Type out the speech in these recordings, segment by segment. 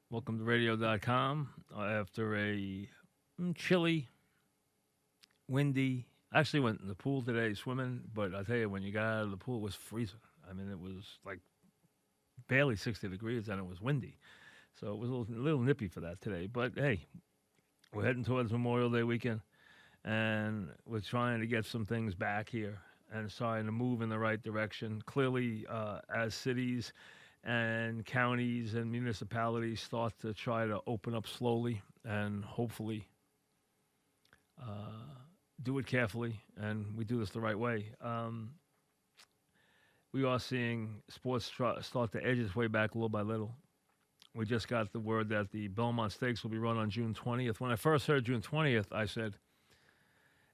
Welcome to radio.com. After a chilly, windy, I actually went in the pool today swimming, but I tell you, when you got out of the pool, it was freezing. I mean, it was like barely 60 degrees and it was windy. So it was a little nippy for that today. But hey, we're heading towards Memorial Day weekend and we're trying to get some things back here and trying to move in the right direction. Clearly, as cities and counties and municipalities start to try to open up slowly and hopefully do it carefully, and we do this the right way. We are seeing sports start to edge its way back little by little. We just got the word that the Belmont Stakes will be run on June 20th. When I first heard June 20th, I said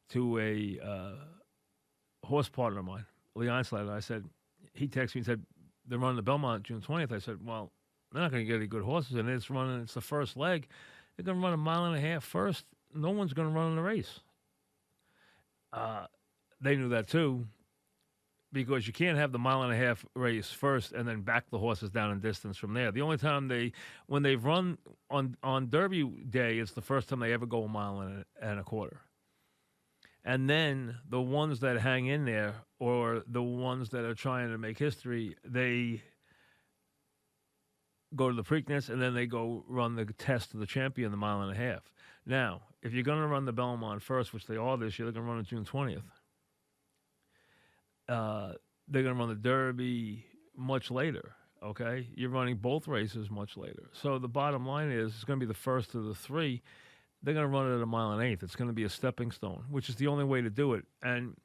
to a horse partner of mine, Lee Einslater, I said, he texted me and said, they're running the Belmont June 20th. I said, well, they're not going to get any good horses in it. It's the first leg. They're going to run a mile and a half first. No one's going to run in the race. Uh, they knew that too, because you can't have the mile and a half race first and then back the horses down in distance from there. The only time when they've run on Derby Day, it's the first time they ever go a mile and a quarter. And then the ones that hang in there, or the ones that are trying to make history, they go to the Preakness and then they go run the test of the champion, the mile and a half. Now, if you're going to run the Belmont first, which they are this year, they're going to run it June 20th. They're going to run the Derby much later. Okay, you're running both races much later. So the bottom line is, it's going to be the first of the three. They're going to run it at a mile and eighth. It's going to be a stepping stone, which is the only way to do it. And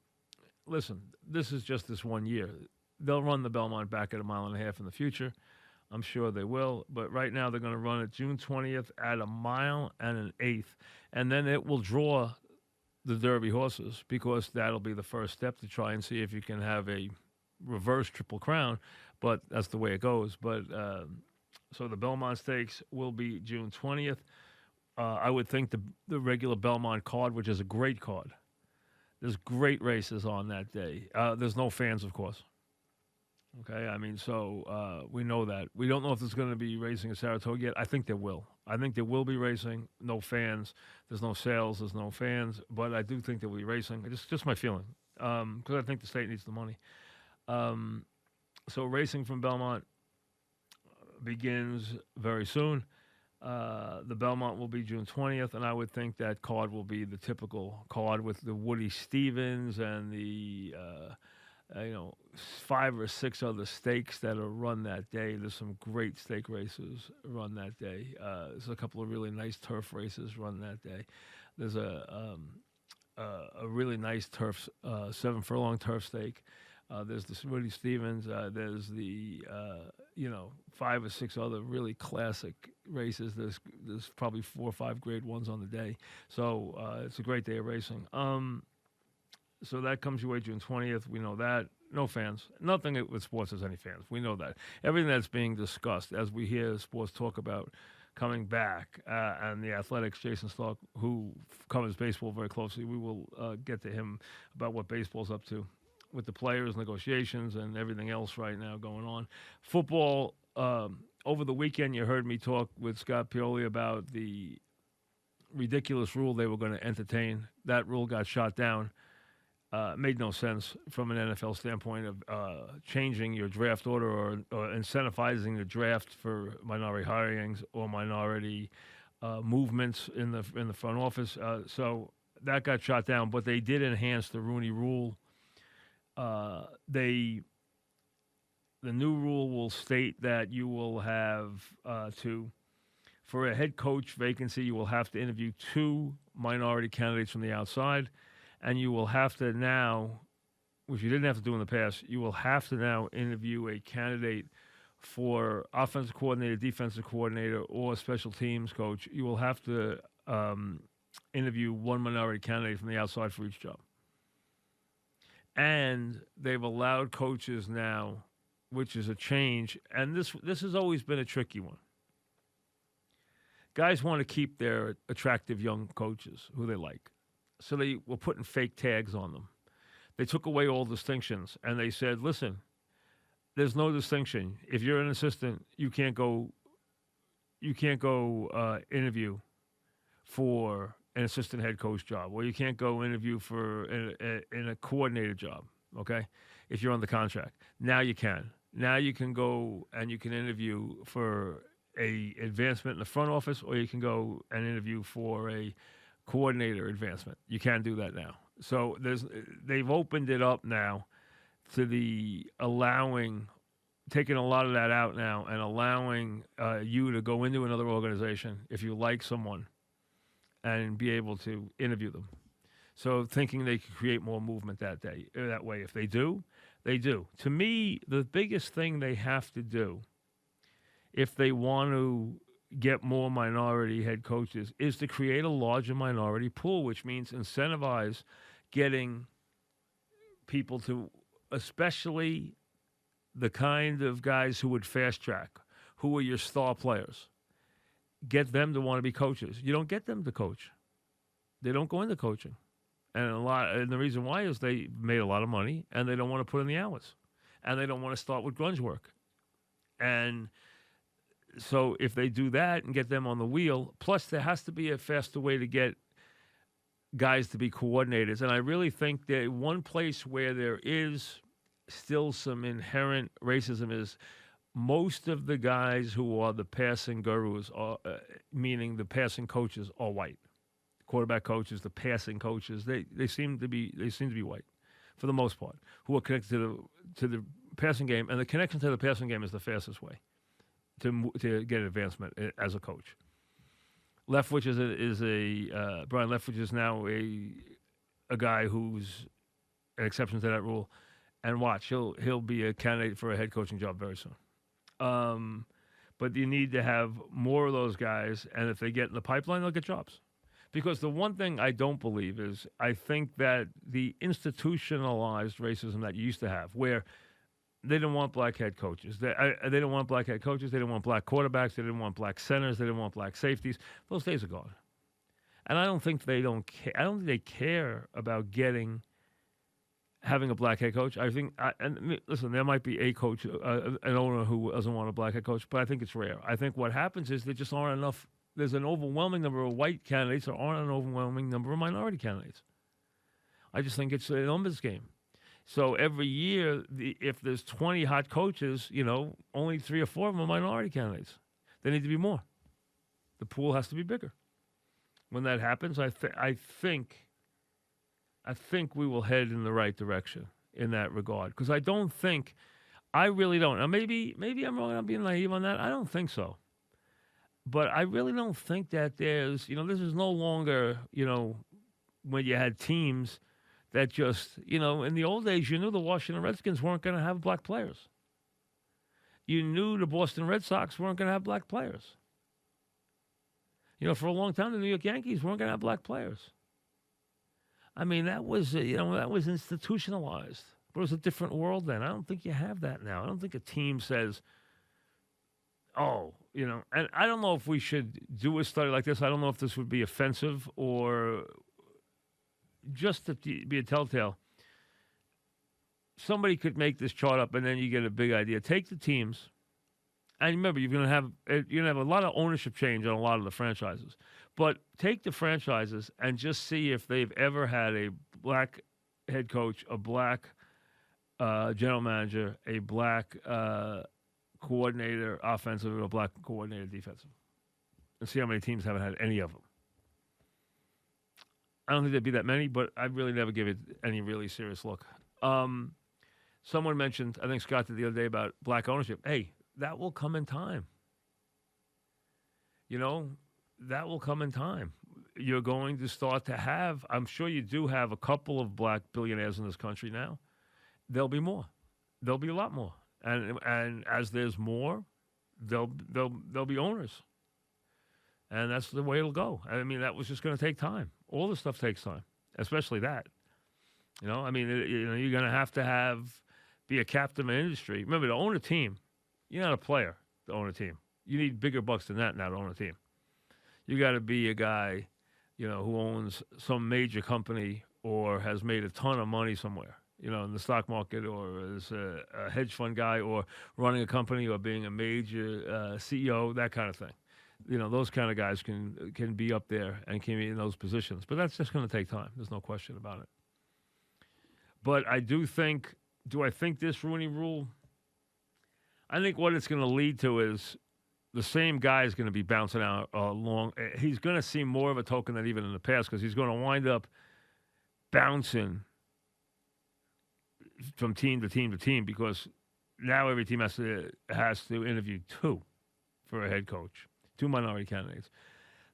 listen, this is just this one year. They'll run the Belmont back at a mile and a half in the future. I'm sure they will. But right now, they're going to run it June 20th at a mile and an eighth. And then it will draw the Derby horses, because that'll be the first step to try and see if you can have a reverse Triple Crown. But that's the way it goes. But so the Belmont Stakes will be June 20th. I would think the regular Belmont card, which is a great card. There's great races on that day. There's no fans, of course. Okay, I mean, so we know that. We don't know if there's going to be racing at Saratoga yet. I think there will. I think there will be racing. No fans. There's no sales. There's no fans. But I do think there will be racing. It's just my feeling, because I think the state needs the money. So racing from Belmont begins very soon. The Belmont will be June 20th, and I would think that card will be the typical card with the Woody Stevens and the 5 or 6 other stakes that are run that day. There's some great stake races run that day. There's a couple of really nice turf races run that day. There's a really nice turf 7 furlong turf stake. There's the Woody Stevens. There's the 5 or 6 other really classic races. There's probably 4 or 5 grade ones on the day. So it's a great day of racing. So that comes your way June 20th. We know that. No fans. Nothing with sports has any fans. We know that. Everything that's being discussed, as we hear sports talk about coming back, and the Athletics, Jason Stark, who covers baseball very closely, we will get to him about what baseball's up to with the players, negotiations, and everything else right now going on. Football, over the weekend, you heard me talk with Scott Pioli about the ridiculous rule they were going to entertain. That rule got shot down. Made no sense from an NFL standpoint of changing your draft order or incentivizing the draft for minority hirings or minority movements in the front office. So that got shot down, but they did enhance the Rooney Rule. The new rule will state that you will have for a head coach vacancy, you will have to interview 2 minority candidates from the outside. And you will have to now, which you didn't have to do in the past, you will have to now interview a candidate for offensive coordinator, defensive coordinator, or special teams coach. You will have to interview 1 minority candidate from the outside for each job. And they've allowed coaches now, which is a change, and this has always been a tricky one. Guys want to keep their attractive young coaches who they like. So they were putting fake tags on them. They took away all distinctions, and they said, listen, there's no distinction. If you're an assistant, you can't go you can't go interview for an assistant head coach job, or you can't go interview for in a coordinator job. Okay, if you're on the contract, now you can. Now you can go and you can interview for a advancement in the front office, or you can go and interview for a coordinator advancement. You can do that now. So they've opened it up now to the allowing, taking a lot of that out now and allowing you to go into another organization if you like someone and be able to interview them. So thinking they could create more movement that way. If they do, they do. To me, the biggest thing they have to do if they want to get more minority head coaches is to create a larger minority pool, which means incentivize getting people to, especially the kind of guys who would fast track, who are your star players. Get them to want to be coaches. You don't get them to coach. They don't go into coaching. And the reason why is they made a lot of money and they don't want to put in the hours. And they don't want to start with grunge work. And so if they do that and get them on the wheel, plus there has to be a faster way to get guys to be coordinators. And I really think that one place where there is still some inherent racism is most of the guys who are the passing gurus, are, meaning the passing coaches, are white. Quarterback coaches, the passing coaches, they seem to be white, for the most part, who are connected to the passing game, and the connection to the passing game is the fastest way to get advancement as a coach. Leftwich Brian Leftwich is now a guy who's an exception to that rule, and watch, he'll be a candidate for a head coaching job very soon. But you need to have more of those guys, and if they get in the pipeline, they'll get jobs. Because the one thing I don't believe is I think that the institutionalized racism that you used to have, where they didn't want black head coaches, they didn't want black head coaches, they didn't want black quarterbacks, they didn't want black centers, they didn't want black safeties. Those days are gone. And I don't think they don't care. I don't think they care about having a black head coach. I think, listen, there might be a coach, an owner who doesn't want a black head coach, but I think it's rare. I think what happens is there just aren't enough. There's an overwhelming number of white candidates. There aren't an overwhelming number of minority candidates. I just think it's a numbers game. So every year, if there's 20 hot coaches, only 3 or 4 of them are minority candidates. There need to be more. The pool has to be bigger. When that happens, I think we will head in the right direction in that regard. Because I really don't. Now maybe I'm wrong. I'm being naive on that. I don't think so. But I really don't think that there's, this is no longer, when you had teams that just, in the old days, you knew the Washington Redskins weren't going to have black players. You knew the Boston Red Sox weren't going to have black players. For a long time, the New York Yankees weren't going to have black players. I mean, that was institutionalized. But it was a different world then. I don't think you have that now. I don't think a team says, and I don't know if we should do a study like this. I don't know if this would be offensive or just to be a telltale. Somebody could make this chart up, and then you get a big idea. Take the teams, and remember, you're going to have a lot of ownership change on a lot of the franchises. But take the franchises and just see if they've ever had a black head coach, a black general manager, a black coordinator offensive, and a black coordinator defensive, and see how many teams haven't had any of them. I don't think there'd be that many, but I'd really never give it any really serious look. Someone mentioned, I think Scott did the other day, about black ownership. Hey, that will come in time. That will come in time. You're going to start to have, I'm sure you do have a couple of black billionaires in this country now. There'll be more. There'll be a lot more. And as there's more, there'll be owners. And that's the way it'll go. I mean, that was just going to take time. All this stuff takes time, especially that. You're going to be a captain of an industry. Remember, to own a team, you're not a player to own a team. You need bigger bucks than that now to own a team. You got to be a guy, who owns some major company or has made a ton of money somewhere, in the stock market, or is a hedge fund guy, or running a company, or being a major CEO, that kind of thing. those kind of guys can be up there and can be in those positions. But that's just going to take time. There's no question about it. But I do think, do I think this Rooney Rule? I think what it's going to lead to is the same guy is going to be bouncing out along. He's going to seem more of a token than even in the past because he's going to wind up bouncing from team to team to team because now every team has to interview two for a head coach, two minority candidates.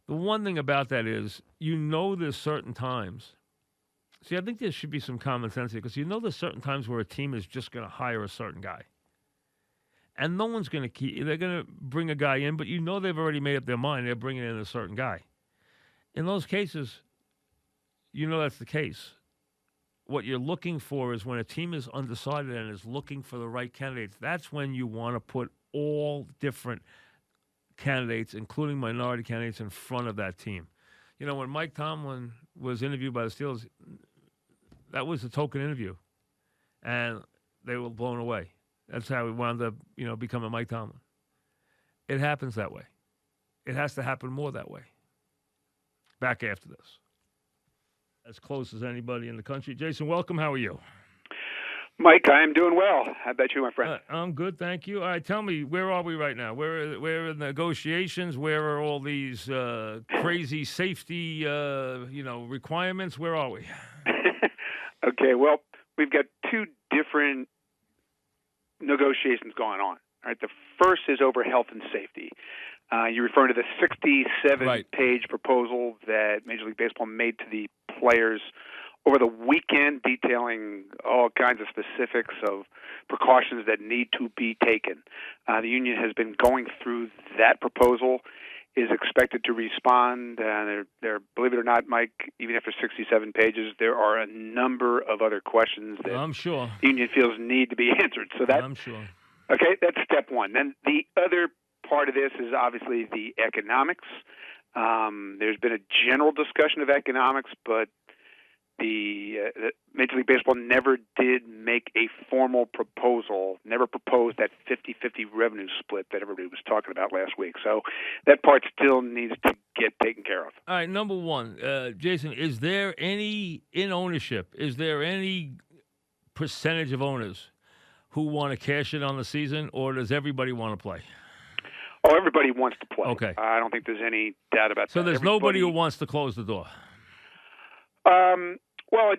The one thing about that is, there's certain times. See, I think there should be some common sense here because there's certain times where a team is just going to hire a certain guy. And no one's going to they're going to bring a guy in, but they've already made up their mind. They're bringing in a certain guy. In those cases, that's the case. What you're looking for is when a team is undecided and is looking for the right candidates, that's when you want to put all different candidates, including minority candidates, in front of that team. When Mike Tomlin was interviewed by the Steelers, that was a token interview, and they were blown away. That's how he wound up, becoming Mike Tomlin. It happens that way. It has to happen more that way. Back after this. As close as anybody in the country. Jason, welcome. How are you? Mike, I am doing well. How about you, my friend? I'm good, thank you. All right, tell me, where are we right now? Where are the negotiations? Where are all these crazy safety, requirements? Where are we? Okay, well, we've got two different negotiations going on. All right, the first is over health and safety. You're referring to the 67-page proposal that Major League Baseball made to the players over the weekend, detailing all kinds of specifics of precautions that need to be taken. The union has been going through that proposal, is expected to respond. There, believe it or not, Mike, even after 67 pages, there are a number of other questions that I'm sure the union feels need to be answered. So that, I'm sure. Okay, that's step one. Then the other part of this is obviously the economics. There's been a general discussion of economics, but the Major League Baseball never did make a formal proposal, never proposed that 50-50 revenue split that everybody was talking about last week. So that part still needs to get taken care of. All right, number one, Jason, is there any, in ownership, is there any percentage of owners who want to cash in on the season, or does everybody want to play? Oh, everybody wants to play. Okay. I don't think there's any doubt about that. So there's nobody who wants to close the door? Well,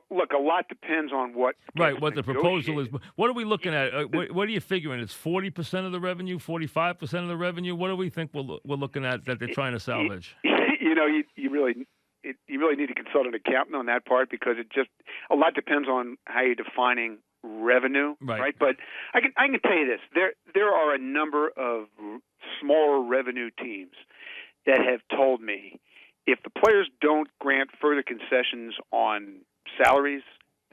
look, a lot depends on what the proposal is. What are we looking at? What are you figuring? It's 40% of the revenue, 45% of the revenue? What do we think we're looking at that they're trying to salvage? You really need to consult an accountant on that part because a lot depends on how you're defining revenue, right? But I can tell you this: there are a number of smaller revenue teams that have told me, if the players don't grant further concessions on salaries,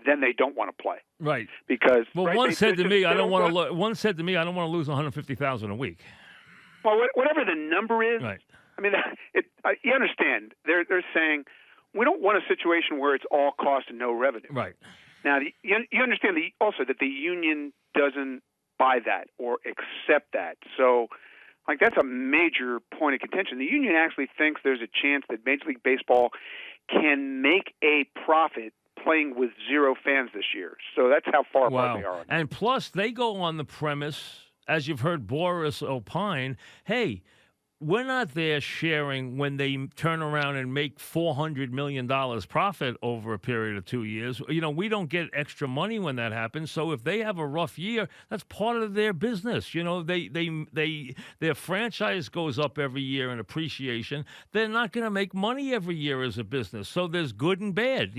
then they don't want to play. Right. Because one said to me, I don't want to lose $150,000 a week. Well, whatever the number is, right. I mean, you understand? They're saying we don't want a situation where it's all cost and no revenue. Right. Now, you understand also that the union doesn't buy that or accept that. So, that's a major point of contention. The union actually thinks there's a chance that Major League Baseball can make a profit playing with zero fans this year. So that's how far apart they are. And plus, they go on the premise, as you've heard Boris opine, hey, we're not there sharing when they turn around and make $400 million profit over a period of 2 years. We don't get extra money when that happens. So if they have a rough year, that's part of their business. Their franchise goes up every year in appreciation. They're not going to make money every year as a business. So there's good and bad.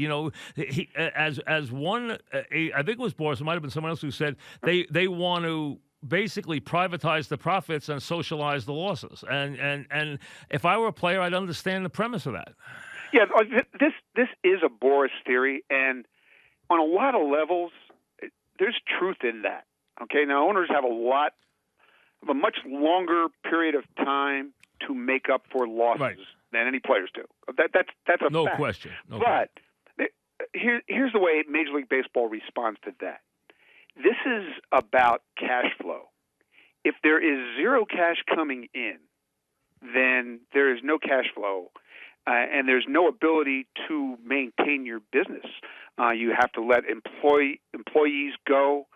As one, I think it was Boris, it might have been someone else who said they want to basically privatize the profits and socialize the losses. And if I were a player, I'd understand the premise of that. Yeah, this is a Boris theory, and on a lot of levels, there's truth in that. Okay, now owners have a much longer period of time to make up for losses than any players do. That's a fact. No question. But here's the way Major League Baseball responds to that. This is about cash flow. If there is zero cash coming in, then there is no cash flow, and there's no ability to maintain your business. You have to let employees go,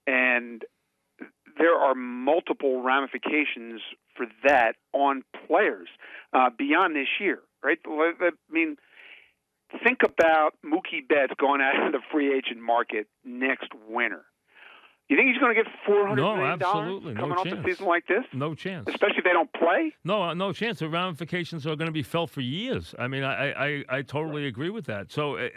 and there are multiple ramifications for that on players beyond this year, right? I mean, think about Mookie Betts going out of the free agent market next winter. You think he's going to get $400 million coming off a season like this? No chance. Especially if they don't play? No chance. The ramifications are going to be felt for years. I mean, I totally agree with that. So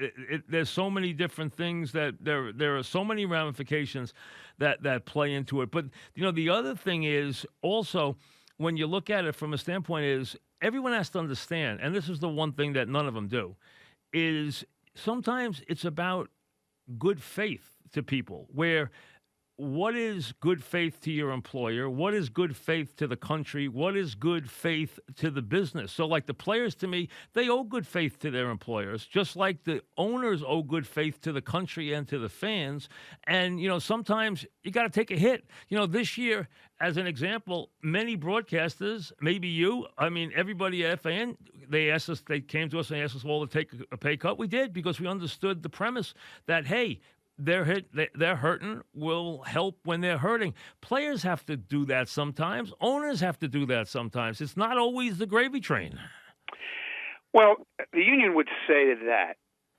there's so many different things that there are so many ramifications that play into it. But, the other thing is also when you look at it from a standpoint is everyone has to understand, and this is the one thing that none of them do, is sometimes it's about good faith to people where what is good faith to your employer? What is good faith to the country? What is good faith to the business? So like the players, to me, they owe good faith to their employers, just like the owners owe good faith to the country and to the fans. And, sometimes you got to take a hit. This year, as an example, many broadcasters, maybe you, everybody at FAN, they came to us and asked us all to take a pay cut. We did because we understood the premise that, hey, they're hurting will help when they're hurting. Players have to do that sometimes. Owners have to do that sometimes. It's not always the gravy train. Well, the union would say to that,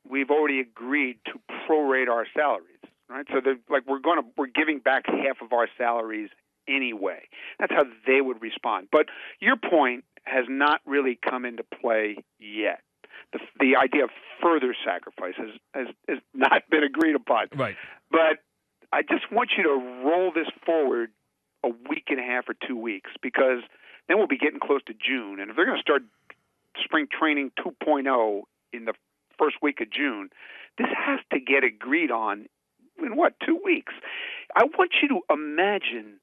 we've already agreed to prorate our salaries, right? So we're giving back half of our salaries anyway. That's how they would respond. But your point has not really come into play yet. The idea of further sacrifice has not been agreed upon. Right. But I just want you to roll this forward a week and a half or 2 weeks, because then we'll be getting close to June. And if they're going to start spring training 2.0 in the first week of June, this has to get agreed on in, 2 weeks? I want you to imagine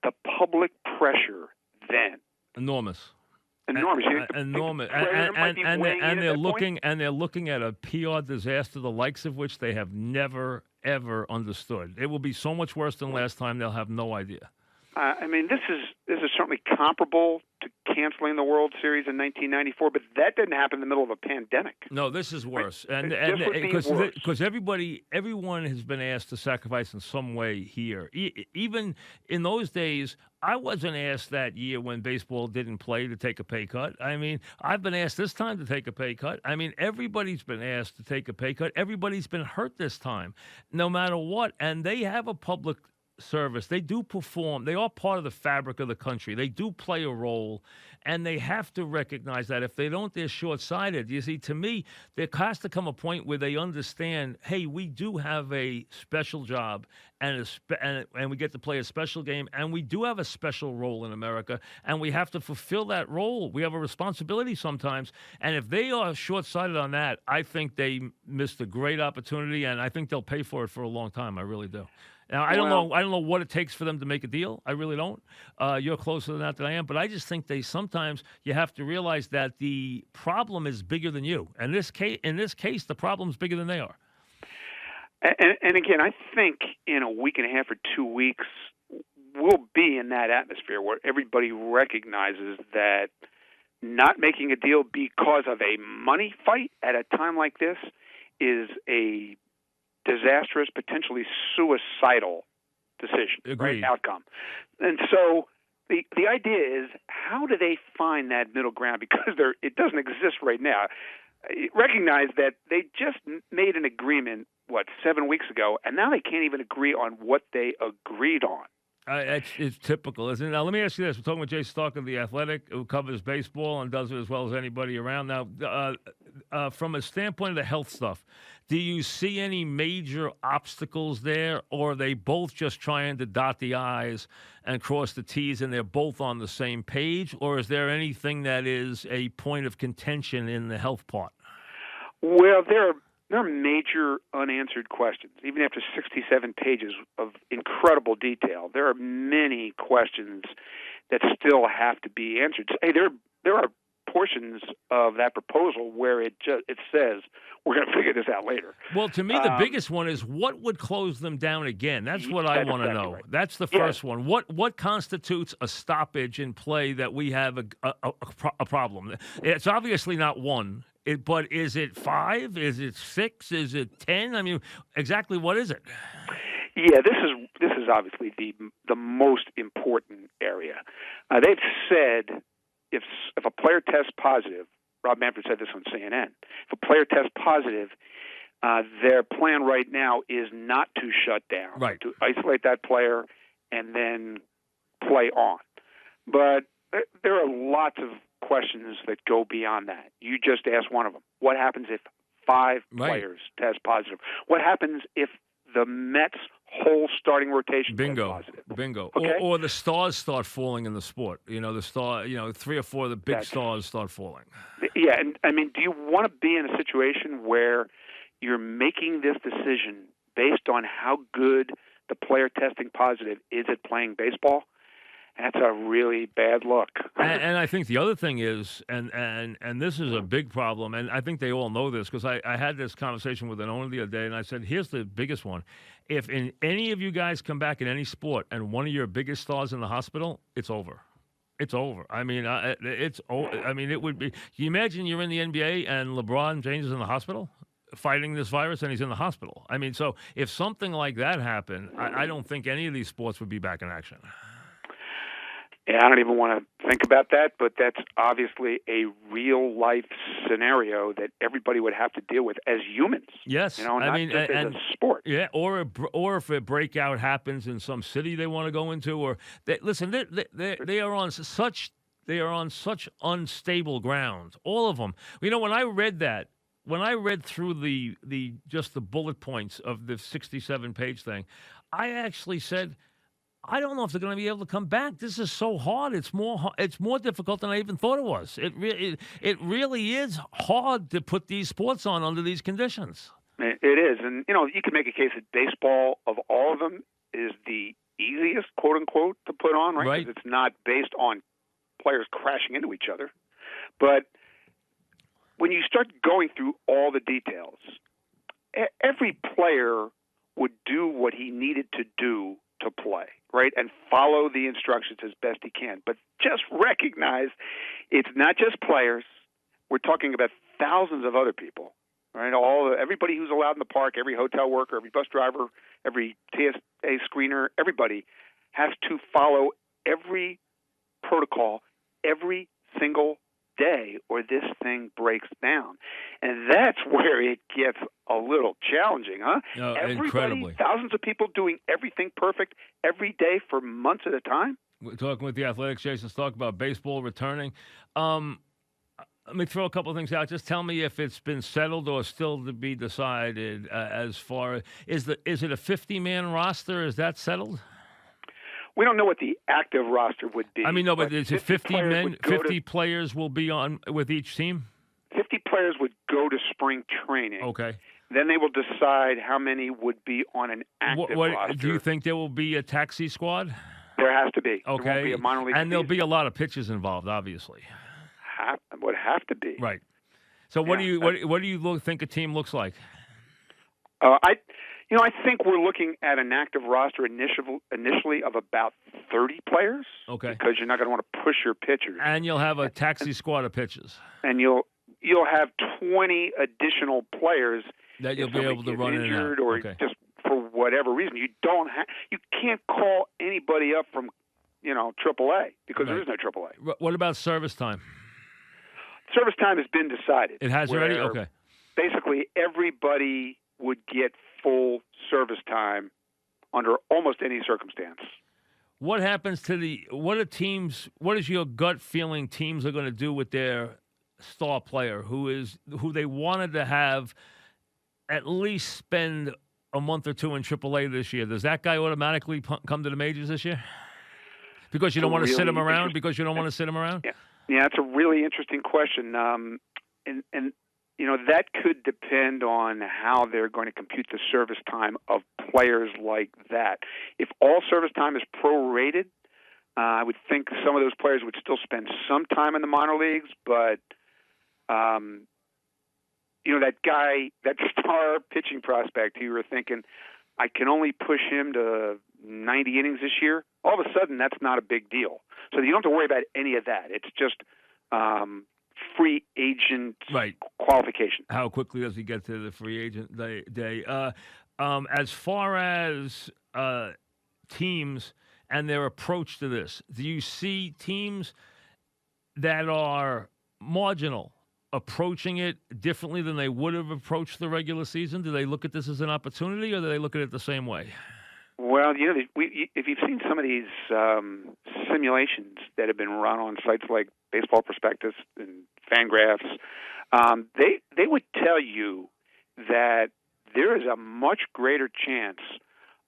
the public pressure then. Enormous. Enormous. Enormous. And they're looking at a PR disaster, the likes of which they have never, ever understood. It will be so much worse than last time. They'll have no idea. This is certainly comparable to canceling the World Series in 1994, but that didn't happen in the middle of a pandemic. No, this is worse, right? Because everyone has been asked to sacrifice in some way here. Even in those days, I wasn't asked that year when baseball didn't play to take a pay cut. I've been asked this time to take a pay cut. Everybody's been asked to take a pay cut. Everybody's been hurt this time, no matter what, and they have a public service. They do perform. They are part of the fabric of the country. They do play a role, and they have to recognize that. If they don't, they're short-sighted. You see, to me, there has to come a point where they understand, hey, we do have a special job, and we get to play a special game, and we do have a special role in America, and we have to fulfill that role. We have a responsibility sometimes, and if they are short-sighted on that, I think they missed a great opportunity, and I think they'll pay for it for a long time. I really do. Now, I don't know what it takes for them to make a deal. I really don't. You're closer than that than I am. But I just think sometimes you have to realize that the problem is bigger than you. And in this case, the problem's bigger than they are. And again, I think in a week and a half or 2 weeks, we'll be in that atmosphere where everybody recognizes that not making a deal because of a money fight at a time like this is a disastrous, potentially suicidal decision, right? Outcome. And so the idea is, how do they find that middle ground? Because it doesn't exist right now. Recognize that they just made an agreement, 7 weeks ago, and now they can't even agree on what they agreed on. It's typical, isn't it? Now, let me ask you this. We're talking with Jay Stark of The Athletic, who covers baseball and does it as well as anybody around. Now, from a standpoint of the health stuff, do you see any major obstacles there, or are they both just trying to dot the I's and cross the T's, and they're both on the same page? Or is there anything that is a point of contention in the health part? Well, there are major unanswered questions. Even after 67 pages of incredible detail, there are many questions that still have to be answered. Hey, there are portions of that proposal where it says we're going to figure this out later. Well, to me, the biggest one is what would close them down again. That's what I want to know. Right. That's the first one. What constitutes a stoppage in play that we have a problem? It's obviously not one. But is it 5? Is it 6? Is it 10? I mean, exactly what is it? Yeah, this is obviously the most important area. They've said if a player tests positive, Rob Manfred said this on CNN. If a player tests positive, their plan right now is not to shut down, right, to isolate that player and then play on. But there are lots of questions that go beyond that. You just asked one of them. What happens if 5 players test positive? What happens if the Mets' whole starting rotation tests positive? Bingo. Okay? Or the stars start falling in the sport. 3 or 4 of the big stars start falling. Yeah, and I mean, do you want to be in a situation where you're making this decision based on how good the player testing positive is at playing baseball? That's a really bad look. And I think the other thing is, and this is a big problem, and I think they all know this, because I had this conversation with an owner the other day, and I said, here's the biggest one. If any of you guys come back in any sport and one of your biggest stars in the hospital, it's over. It's over. I mean, it would be. Can you imagine you're in the NBA and LeBron James is in the hospital fighting this virus and he's in the hospital? I mean, so if something like that happened, I don't think any of these sports would be back in action. Yeah, I don't even want to think about that, but that's obviously a real-life scenario that everybody would have to deal with as humans. Yes. Not just as a sport. Yeah, or if a breakout happens in some city they want to go into, or they are on such unstable ground, all of them. When I read through the just the bullet points of the 67-page thing, I actually said, I don't know if they're going to be able to come back. This is so hard. It's more difficult than I even thought it was. It really is hard to put these sports on under these conditions. It is, and you can make a case that baseball, of all of them, is the easiest, quote unquote, to put on, right? Because it's not based on players crashing into each other. But when you start going through all the details, every player would do what he needed to do to play, right, and follow the instructions as best he can. But just recognize it's not just players. We're talking about thousands of other people, right? Everybody who's allowed in the park, every hotel worker, every bus driver, every TSA screener, everybody has to follow every protocol every single day, or this thing breaks down. And that's where it gets a little challenging, huh? No, Everybody, incredibly. thousands of people doing everything perfect every day for months at a time? We're talking with the Athletics. Jason's talking about baseball returning. Let me throw a couple of things out. Just tell me if it's been settled or still to be decided as far as, is it a 50-man roster? Is that settled? We don't know what the active roster would be. I mean, no, but is it 50 men? 50 to, players will be on with each team? 50 players would go to spring training. Okay. Then they will decide how many would be on an active roster. Do you think there will be a taxi squad? There has to be. Okay. There won't be a minor league and there'll be a lot of pitches involved, obviously. Would have to be. Right. So what do you think a team looks like? I think we're looking at an active roster initially of about 30 players. Okay. Because you're not going to want to push your pitchers. And you'll have a taxi squad of pitchers. And you'll have 20 additional players that you'll be able to run in and out. Or just for whatever reason. You can't call anybody up from AAA because there is no AAA. What about service time? Service time has been decided. It has already? Okay. Basically, everybody would get full service time under almost any circumstance. What happens to what is your gut feeling teams are going to do with their star player who they wanted to have at least spend a month or two in AAA this year? Does that guy automatically come to the majors this year? Because you don't want to sit him around? Because you don't want to sit him around? Yeah, that's a really interesting question. And that could depend on how they're going to compute the service time of players like that. If all service time is prorated, I would think some of those players would still spend some time in the minor leagues, but that guy, that star pitching prospect who you were thinking, I can only push him to 90 innings this year. All of a sudden, that's not a big deal. So you don't have to worry about any of that. It's just free agent qualification. How quickly does he get to the free agent day? As far as teams and their approach to this, do you see teams that are marginal approaching it differently than they would have approached the regular season? Do they look at this as an opportunity, or do they look at it the same way? Well, if you've seen some of these simulations that have been run on sites like Baseball Prospectus and Fangraphs, they would tell you that there is a much greater chance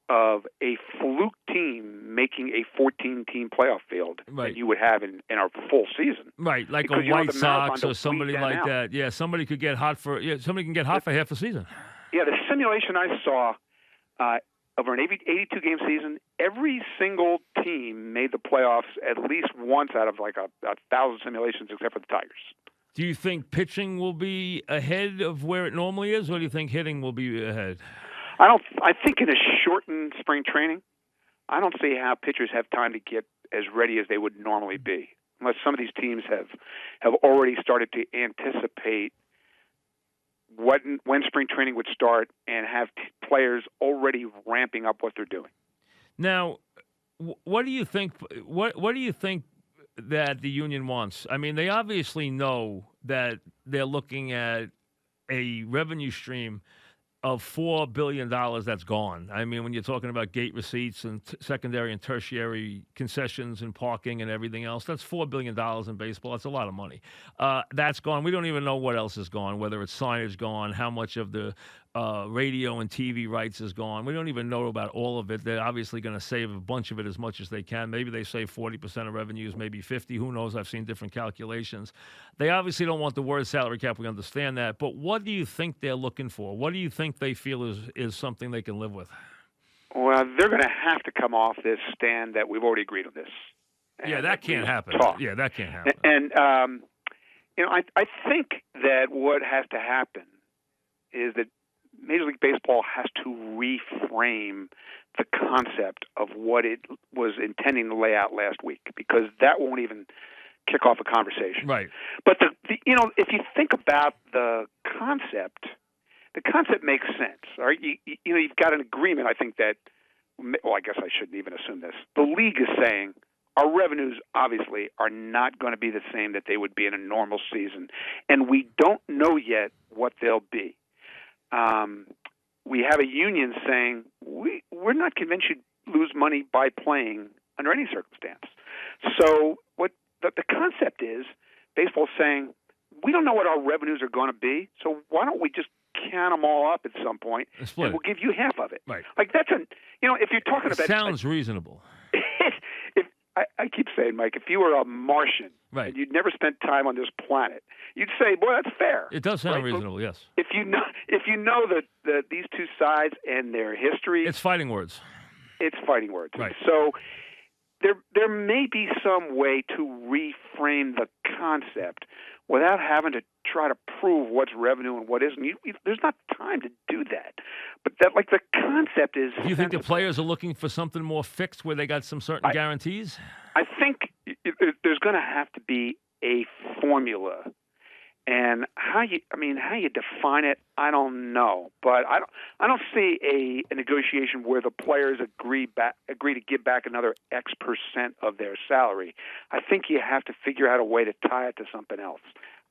of a fluke team making a 14-team playoff field than you would have in our full season. Right, like because a White Sox or somebody like that. Yeah, somebody could get hot for somebody can get hot for half the season. Yeah, the simulation I saw over an 82-game season, every single team made the playoffs at least once out of like a 1,000 simulations, except for the Tigers. Do you think pitching will be ahead of where it normally is, or do you think hitting will be ahead? I think in a shortened spring training, I don't see how pitchers have time to get as ready as they would normally be, unless some of these teams have already started to anticipate when spring training would start and have players already ramping up what they're doing. Now, what do you think? What do you think that the union wants? I mean, they obviously know that they're looking at a revenue stream of $4 billion that's gone. I mean, when you're talking about gate receipts and secondary and tertiary concessions and parking and everything else, that's $4 billion in baseball. That's a lot of money. That's gone. We don't even know what else is gone, whether it's signage gone, how much of the radio and TV rights is gone. We don't even know about all of it. They're obviously going to save a bunch of it as much as they can. Maybe they save 40% of revenues, maybe 50. Who knows? I've seen different calculations. They obviously don't want the word salary cap. We understand that. But what do you think they're looking for? What do you think they feel is something they can live with? Well, they're going to have to come off this stand that we've already agreed on this. Yeah, that can't happen. Yeah, that can't happen. And I think that what has to happen is that Major League Baseball has to reframe the concept of what it was intending to lay out last week, because that won't even kick off a conversation. Right. But if you think about the concept makes sense. All right. You've got an agreement. I think that. Well, I guess I shouldn't even assume this. The league is saying our revenues obviously are not going to be the same that they would be in a normal season, and we don't know yet what they'll be. We have a union saying we're not convinced you'd lose money by playing under any circumstance. So what the concept is, baseball's saying we don't know what our revenues are going to be, so why don't we just count them all up at some point, and we'll give you half of it. Right. Like that's if you're talking about sounds reasonable. I keep saying, Mike, if you were a Martian and you'd never spent time on this planet, you'd say, "Boy, that's fair." It does sound reasonable, yes. If you know that these two sides and their history, it's fighting words. It's fighting words. Right. So there may be some way to reframe the concept without having to try to prove what's revenue and what isn't. There's not time to do that. But the concept is. Do you think the players are looking for something more fixed, where they got some certain guarantees? I think there's going to have to be a formula, and how you define it, I don't know. But I don't see a negotiation where the players agree to give back another X percent of their salary. I think you have to figure out a way to tie it to something else.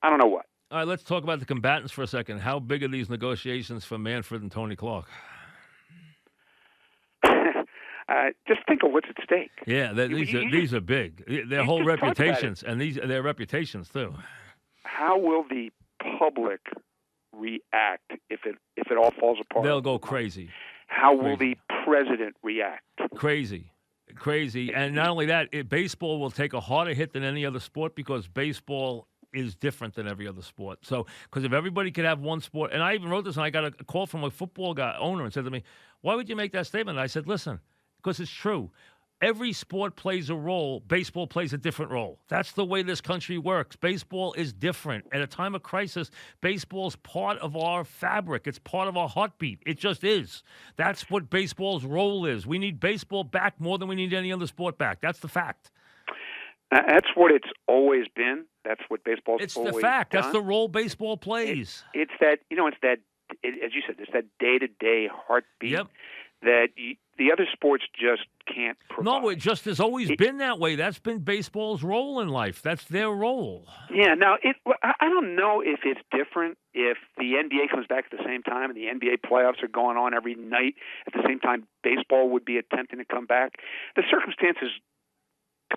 I don't know what. All right, let's talk about the combatants for a second. How big are these negotiations for Manfred and Tony Clark? Just think of what's at stake. Yeah, these are big. Their whole reputations, and their reputations too. How will the public react if it all falls apart? They'll go crazy. How will the president react? Crazy. And not only that, baseball will take a harder hit than any other sport, because baseball is different than every other sport. So, because if everybody could have one sport, and I even wrote this, and I got a call from a football owner and said to me, "Why would you make that statement?" And I said, "Listen, because it's true. every sport plays a role. Baseball plays a different role. That's the way this country works. Baseball is different. At a time of crisis, baseball's part of our fabric. It's part of our heartbeat. It just is. That's what baseball's role is. We need baseball back more than we need any other sport back. That's the fact. That's what it's always been. That's what baseball's It's always the fact. done. That's the role baseball plays. It's that, as you said, it's that day-to-day heartbeat that the other sports just can't provide. No, it just has always been that way. That's been baseball's role in life. That's their role. Yeah. Now, I don't know if it's different if the NBA comes back at the same time and the NBA playoffs are going on every night at the same time baseball would be attempting to come back. The circumstances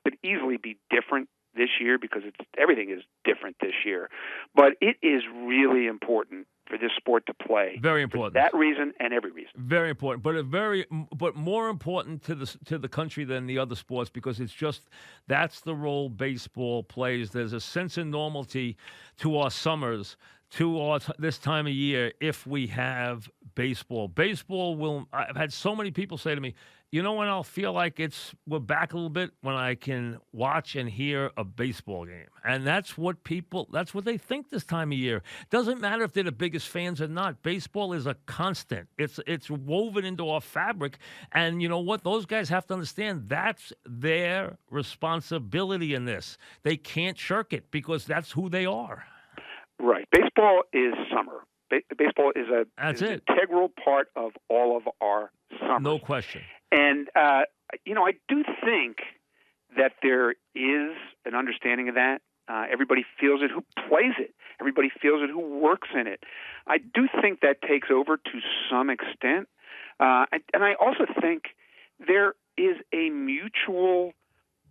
could easily be different this year because everything is different this year. But it is really important for this sport to play. Very important. For that reason and every reason. Very important, but more important to the country than the other sports because it's just that's the role baseball plays. There's a sense of normality to our summers, to this time of year if we have baseball. Baseball will. I've had so many people say to me, you know when I'll feel like we're back a little bit when I can watch and hear a baseball game. And that's what they think this time of year. Doesn't matter if they're the biggest fans or not. Baseball is a constant. It's woven into our fabric. And you know what? Those guys have to understand that's their responsibility in this. They can't shirk it because that's who they are. Right. Baseball is summer. Baseball is an integral part of all of our summer. No question. And, I do think that there is an understanding of that. Everybody feels it who plays it. Everybody feels it who works in it. I do think that takes over to some extent. And I also think there is a mutual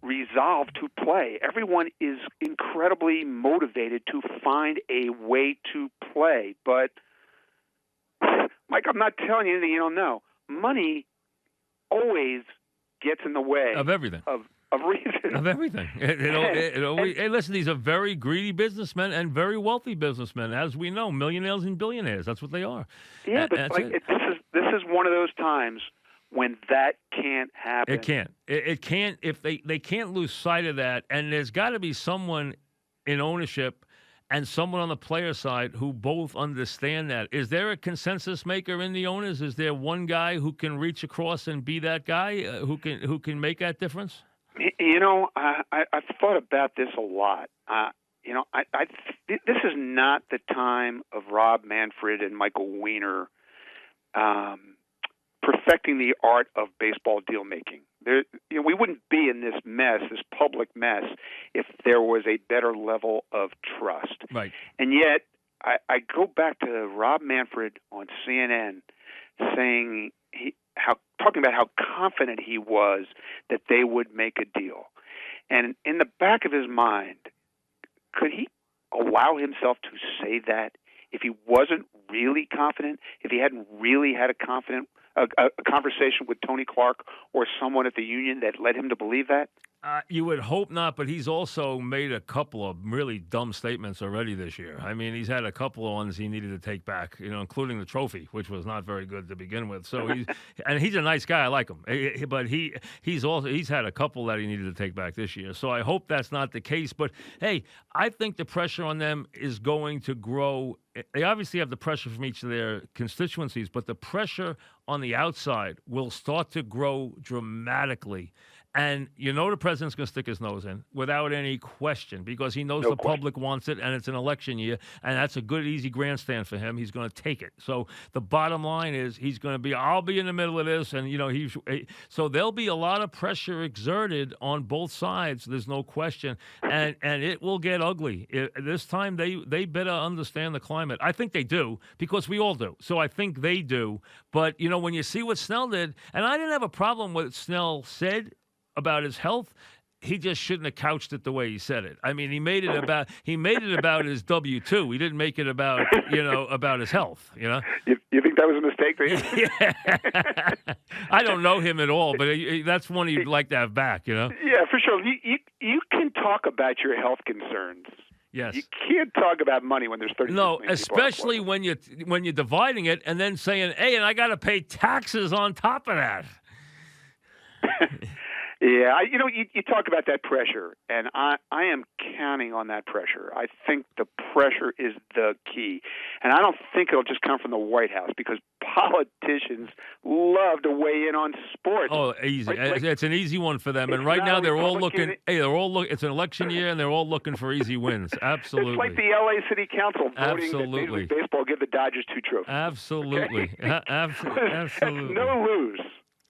resolve to play. Everyone is incredibly motivated to find a way to play. But, Mike, I'm not telling you anything you don't know. Money always gets in the way of everything. Of reason. Of everything. Hey, listen, these are very greedy businessmen and very wealthy businessmen, as we know, millionaires and billionaires. That's what they are. Yeah, but this is one of those times when that can't happen. It can't. It can't. If they can't lose sight of that, and there's got to be someone in ownership and someone on the player side who both understand that. Is there a consensus maker in the owners? Is there one guy who can reach across and be that guy who can make that difference? I've thought about this a lot. This is not the time of Rob Manfred and Michael Weiner perfecting the art of baseball deal making. We wouldn't be in this mess, this public mess, if there was a better level of trust. Right. And yet, I go back to Rob Manfred on CNN saying talking about how confident he was that they would make a deal. And in the back of his mind, could he allow himself to say that if he wasn't really confident, if he hadn't really had a conversation with Tony Clark or someone at the union that led him to believe that? You would hope not, but he's also made a couple of really dumb statements already this year. I mean, he's had a couple of ones he needed to take back, including the trophy, which was not very good to begin with. So he's a nice guy. I like him, but he's had a couple that he needed to take back this year. So I hope that's not the case. But hey, I think the pressure on them is going to grow. They obviously have the pressure from each of their constituencies, but the pressure on the outside will start to grow dramatically. And the president's going to stick his nose in without any question because he knows public wants it and it's an election year and that's a good, easy grandstand for him. He's going to take it. So the bottom line is he's going to be, I'll be in the middle of this. And, so there'll be a lot of pressure exerted on both sides. There's no question. And it will get ugly. This time they better understand the climate. I think they do because we all do. So I think they do. But, when you see what Snell did, and I didn't have a problem with what Snell said about his health, he just shouldn't have couched it the way he said it. I mean, he made it about his W-2. He didn't make it about about his health. You think that was a mistake? Yeah. I don't know him at all, but that's one he'd like to have back. Yeah, for sure. You can talk about your health concerns. Yes. You can't talk about money when there's 30. No, especially when you're dividing it and then saying, "Hey, and I got to pay taxes on top of that." Yeah, you talk about that pressure, and I am counting on that pressure. I think the pressure is the key, and I don't think it'll just come from the White House because politicians love to weigh in on sports. Oh, easy. It's an easy one for them, and right now they're all looking. Hey, it's an election year, and they're all looking for easy wins. Absolutely. It's like the LA City Council voting that Major League Baseball give the Dodgers 2 trophies. Absolutely. Okay? Absolutely. No lose.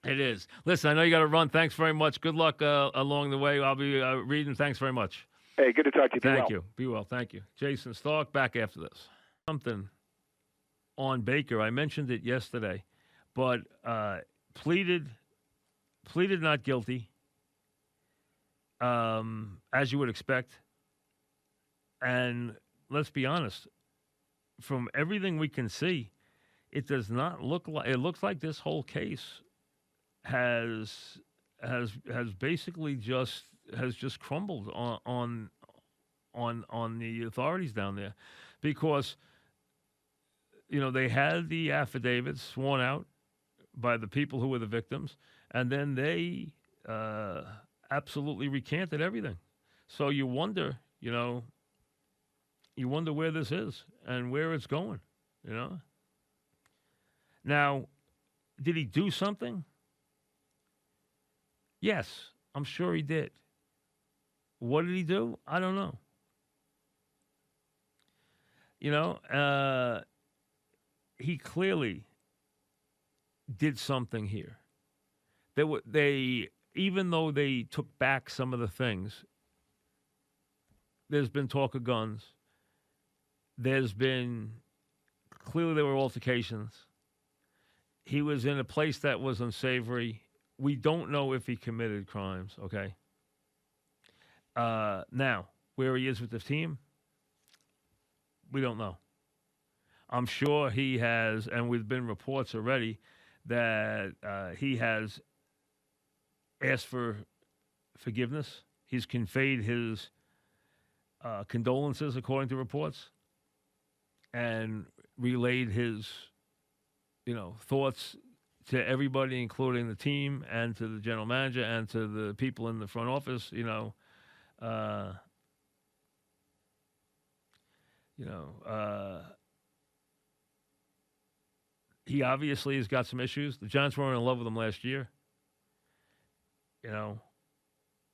It is. Listen, I know you got to run. Thanks very much. Good luck along the way. I'll be reading. Thanks very much. Hey, good to talk to you. Thank you. Be well. Thank you. Jason Stark, back after this. Something on Baker. I mentioned it yesterday, but pleaded not guilty, as you would expect. And let's be honest, from everything we can see, it does not look like. It looks like this whole case has basically just crumbled on the authorities down there, because they had the affidavits sworn out by the people who were the victims, and then they absolutely recanted everything. So you wonder where this is and where it's going. Now, did he do something? Yes, I'm sure he did. What did he do? I don't know. He clearly did something here. Even though they took back some of the things, there's been talk of guns. Clearly there were altercations. He was in a place that was unsavory. We don't know if he committed crimes, okay? Now, where he is with the team, we don't know. I'm sure he has, and we've been reports already, that he has asked for forgiveness. He's conveyed his condolences, according to reports, and relayed his, thoughts to everybody, including the team and to the general manager and to the people in the front office. He obviously has got some issues. The Giants weren't in love with him last year.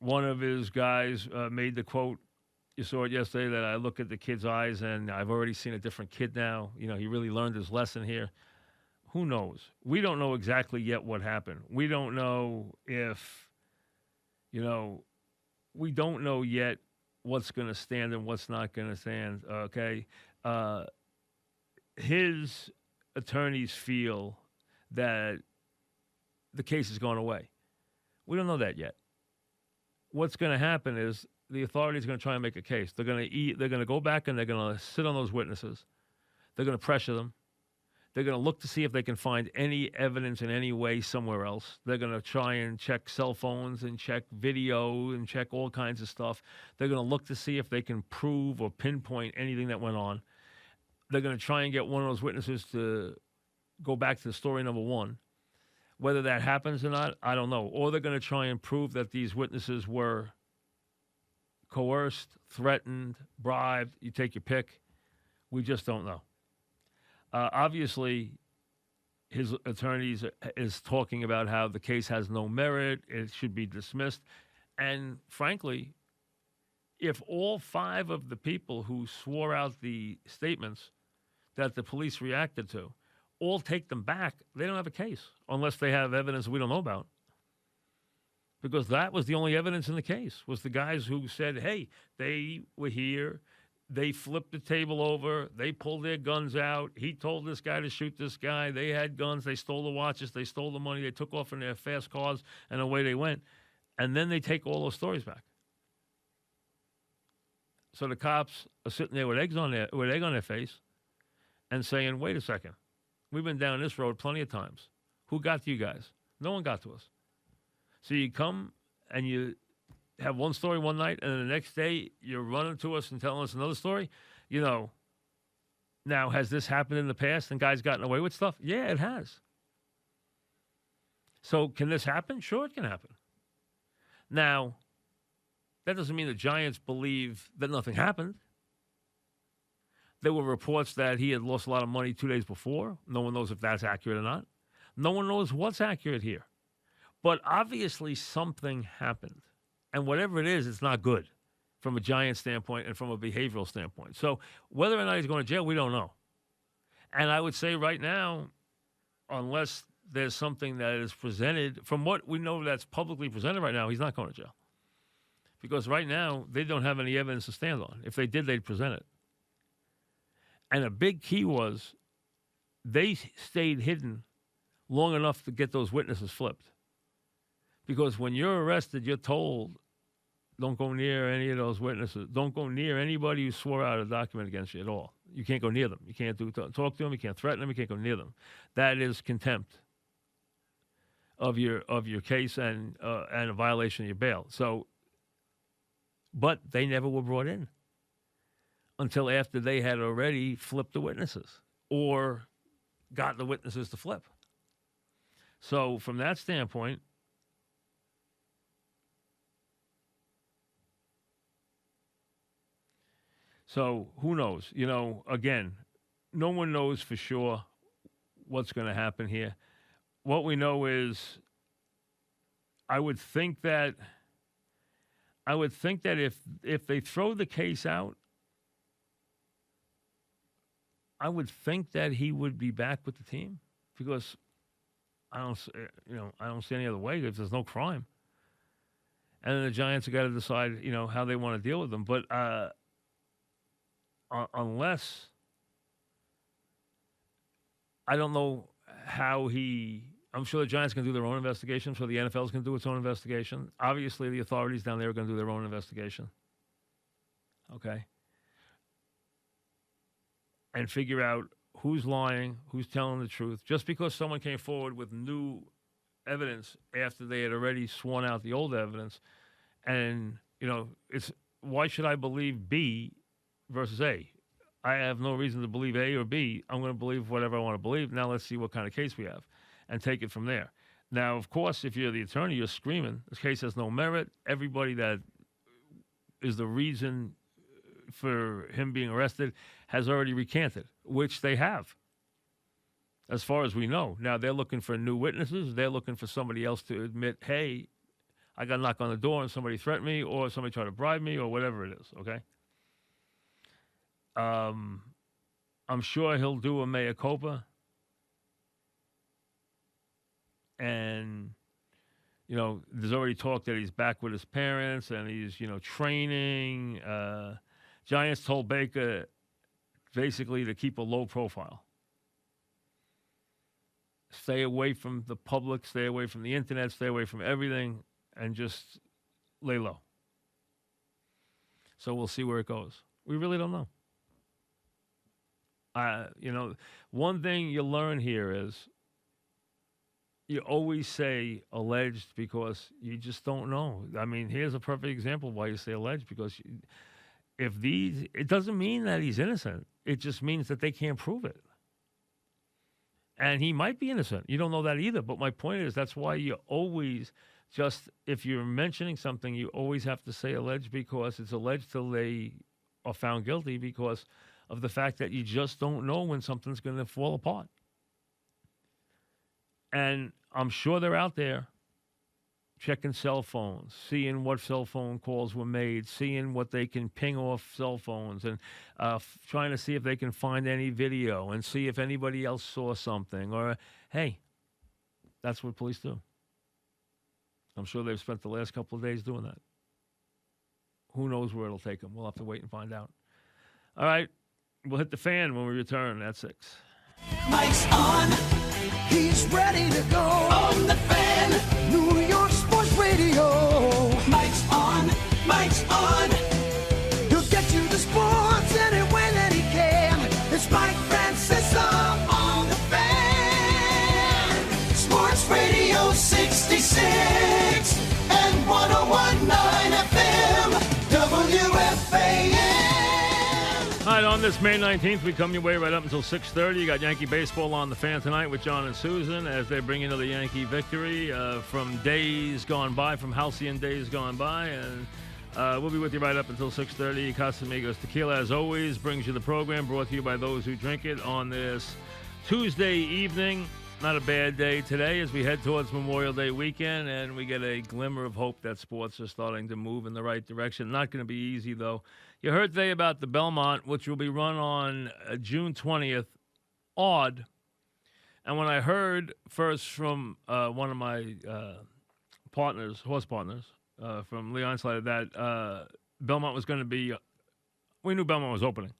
One of his guys made the quote, you saw it yesterday, that I look at the kid's eyes and I've already seen a different kid now. He really learned his lesson here. Who knows? We don't know exactly yet what happened. We don't know if, we don't know yet what's going to stand and what's not going to stand, okay? His attorneys feel that the case has gone away. We don't know that yet. What's going to happen is the authorities are going to try and make a case. They're going to go back and they're going to sit on those witnesses. They're going to pressure them. They're going to look to see if they can find any evidence in any way somewhere else. They're going to try and check cell phones and check video and check all kinds of stuff. They're going to look to see if they can prove or pinpoint anything that went on. They're going to try and get one of those witnesses to go back to story number one. Whether that happens or not, I don't know. Or they're going to try and prove that these witnesses were coerced, threatened, bribed. You take your pick. We just don't know. Obviously, his attorneys is talking about how the case has no merit, it should be dismissed. And frankly, if all 5 of the people who swore out the statements that the police reacted to all take them back, they don't have a case unless they have evidence we don't know about. Because that was the only evidence in the case, was the guys who said, hey, they were here. They flipped the table over. They pulled their guns out. He told this guy to shoot this guy. They had guns. They stole the watches. They stole the money. They took off in their fast cars, and away they went. And then they take all those stories back. So the cops are sitting there with egg on their face and saying, wait a second. We've been down this road plenty of times. Who got to you guys? No one got to us. So you come and you have one story one night, and then the next day you're running to us and telling us another story. Now, has this happened in the past and guys gotten away with stuff? Yeah, it has. So can this happen? Sure, it can happen. Now, that doesn't mean the Giants believe that nothing happened. There were reports that he had lost a lot of money 2 days before. No one knows if that's accurate or not. No one knows what's accurate here. But obviously something happened. And whatever it is, it's not good from a Giant standpoint and from a behavioral standpoint. So whether or not he's going to jail, we don't know. And I would say right now, unless there's something that is presented, from what we know that's publicly presented right now, he's not going to jail. Because right now, they don't have any evidence to stand on. If they did, they'd present it. And a big key was they stayed hidden long enough to get those witnesses flipped. Because when you're arrested, you're told, don't go near any of those witnesses. Don't go near anybody who swore out a document against you at all. You can't go near them. You can't talk to them. You can't threaten them. You can't go near them. That is contempt of your case and a violation of your bail. So, but they never were brought in until after they had already flipped the witnesses or got the witnesses to flip. So from that standpoint, so who knows? You know, again, no one knows for sure what's going to happen here. What we know is I would think that if they throw the case out, I would think that he would be back with the team because I don't see any other way if there's no crime. And then the Giants have got to decide, how they want to deal with them. But unless I don't know how I'm sure the Giants can do their own investigation. So the NFL is going to do its own investigation. Obviously, the authorities down there are going to do their own investigation. Okay. And figure out who's lying, who's telling the truth. Just because someone came forward with new evidence after they had already sworn out the old evidence, and, it's why should I believe B versus A? I have no reason to believe A or B. I'm going to believe whatever I want to believe. Now let's see what kind of case we have and take it from there. Now, of course, if you're the attorney, you're screaming, this case has no merit. Everybody that is the reason for him being arrested has already recanted, which they have, as far as we know. Now, they're looking for new witnesses. They're looking for somebody else to admit, hey, I got a knock on the door and somebody threatened me or somebody tried to bribe me or whatever it is, okay? I'm sure he'll do a mea culpa. And, there's already talk that he's back with his parents and he's, training. Giants told Baker basically to keep a low profile. Stay away from the public, stay away from the internet, stay away from everything, and just lay low. So we'll see where it goes. We really don't know. One thing you learn here is you always say alleged because you just don't know. I mean, here's a perfect example why you say alleged, because it doesn't mean that he's innocent. It just means that they can't prove it. And he might be innocent. You don't know that either. But my point is that's why you always if you're mentioning something, you always have to say alleged, because it's alleged till they are found guilty, because of the fact that you just don't know when something's going to fall apart. And I'm sure they're out there checking cell phones, seeing what cell phone calls were made, seeing what they can ping off cell phones, and trying to see if they can find any video and see if anybody else saw something. Or, hey, that's what police do. I'm sure they've spent the last couple of days doing that. Who knows where it'll take them? We'll have to wait and find out. All right. We'll hit the fan when we return at 6. Mike's on. He's ready to go. On the Fan. New York Sports Radio. Mike's on. Mike's on. He'll get you the sports any way that he can. It's Mike Francesa on the Fan. Sports Radio 66 and 101.9 FM. WFAN. All right, on this May 19th, we come your way right up until 6:30. You got Yankee baseball on the fan tonight with John and Susan as they bring another Yankee victory from days gone by, from halcyon days gone by. And we'll be with you right up until 6:30. Casamigos Tequila, as always, brings you the program, brought to you by those who drink it on this Tuesday evening. Not a bad day today as we head towards Memorial Day weekend, and we get a glimmer of hope that sports are starting to move in the right direction. Not going to be easy, though. You heard today about the Belmont, which will be run on June 20th, odd. And when I heard first from one of my partners, horse partners, from Leon Slater, that Belmont was going to be, we knew Belmont was opening.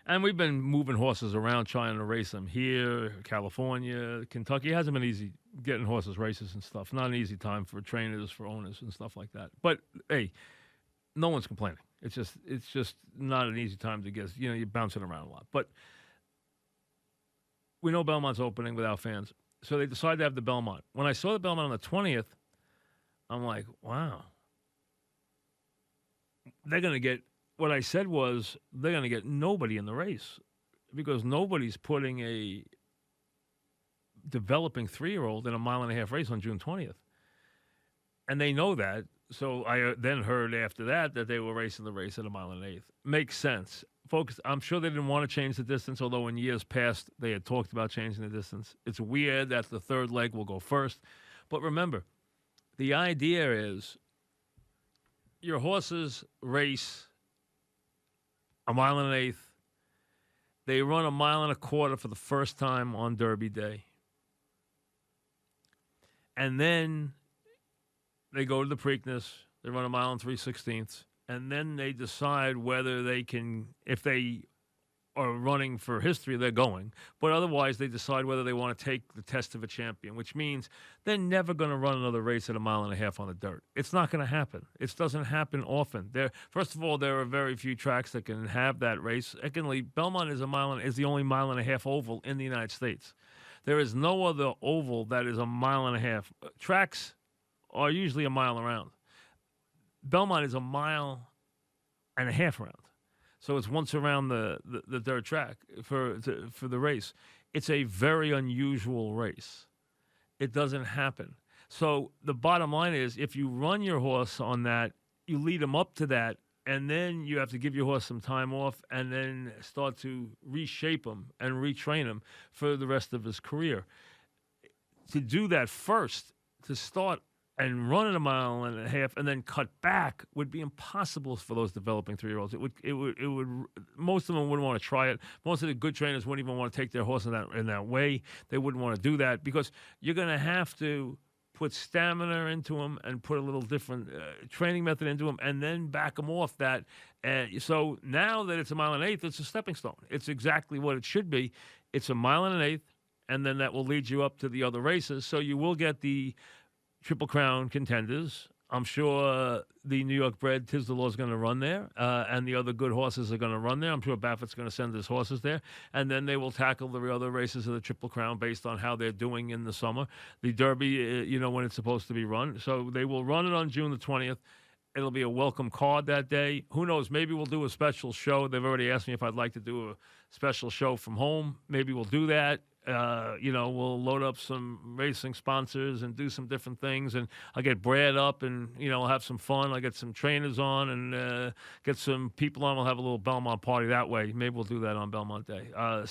And we've been moving horses around trying to race them here, California, Kentucky. It hasn't been easy getting horses races and stuff. Not an easy time for trainers, for owners, and stuff like that. But, hey, no one's complaining. It's just not an easy time to get, you're bouncing around a lot. But we know Belmont's opening without fans. So they decided to have the Belmont. When I saw the Belmont on the 20th, I'm like, wow. They're going to get, what I said was, they're going to get nobody in the race because nobody's putting a developing 3-year-old in a mile-and-a-half race on June 20th. And they know that. So I then heard after that they were racing the race at a mile and an eighth. Makes sense. Folks, I'm sure they didn't want to change the distance, although in years past they had talked about changing the distance. It's weird that the third leg will go first. But remember, the idea is your horses race a mile and an eighth. They run a mile and a quarter for the first time on Derby Day. And then they go to the Preakness. They run a mile and 3/16. And then they decide whether they can, if they are running for history, they're going. But otherwise, they decide whether they want to take the test of a champion, which means they're never going to run another race at a mile and a half on the dirt. It's not going to happen. It doesn't happen often. First of all, there are very few tracks that can have that race. Secondly, Belmont is the only mile and a half oval in the United States. There is no other oval that is a mile and a half. Tracks are usually a mile around. Belmont is a mile and a half around. So it's once around the dirt track for the race. It's a very unusual race. It doesn't happen. So the bottom line is if you run your horse on that, you lead him up to that, and then you have to give your horse some time off and then start to reshape him and retrain him for the rest of his career. To do that first, to start and run at a mile and a half and then cut back would be impossible for those developing 3-year-olds. It would. Most of them wouldn't want to try it. Most of the good trainers wouldn't even want to take their horse in that way. They wouldn't want to do that because you're going to have to put stamina into them and put a little different training method into them and then back them off that. So now that it's a mile and an eighth, it's a stepping stone. It's exactly what it should be. It's a mile and an eighth, and then that will lead you up to the other races. So you will get the Triple Crown contenders. I'm sure the New York bred Tisdalaw is going to run there, and the other good horses are going to run there. I'm sure Baffert's going to send his horses there, and then they will tackle the other races of the Triple Crown based on how they're doing in the summer. The Derby, when it's supposed to be run. So they will run it on June the 20th. It'll be a welcome card that day. Who knows? Maybe we'll do a special show. They've already asked me if I'd like to do a special show from home. Maybe we'll do that. We'll load up some racing sponsors and do some different things, and I'll get Brad up and, I'll have some fun. I'll get some trainers on and get some people on. We'll have a little Belmont party that way. Maybe we'll do that on Belmont Day. And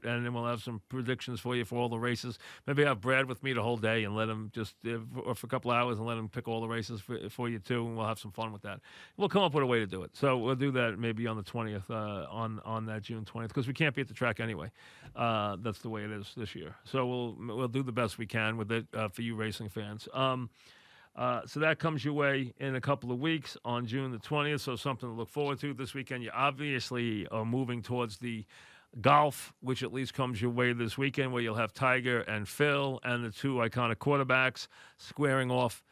then we'll have some predictions for you for all the races. Maybe have Brad with me the whole day and let him just, or for a couple hours and let him pick all the races for you too, and we'll have some fun with that. We'll come up with a way to do it. So we'll do that maybe on the 20th, on that June 20th, because we can't be at the track anyway. That's the way it is this year. So we'll do the best we can with it for you racing fans. So that comes your way in a couple of weeks on June the 20th. So something to look forward to this weekend. You obviously are moving towards the golf, which at least comes your way this weekend, where you'll have Tiger and Phil and the two iconic quarterbacks squaring off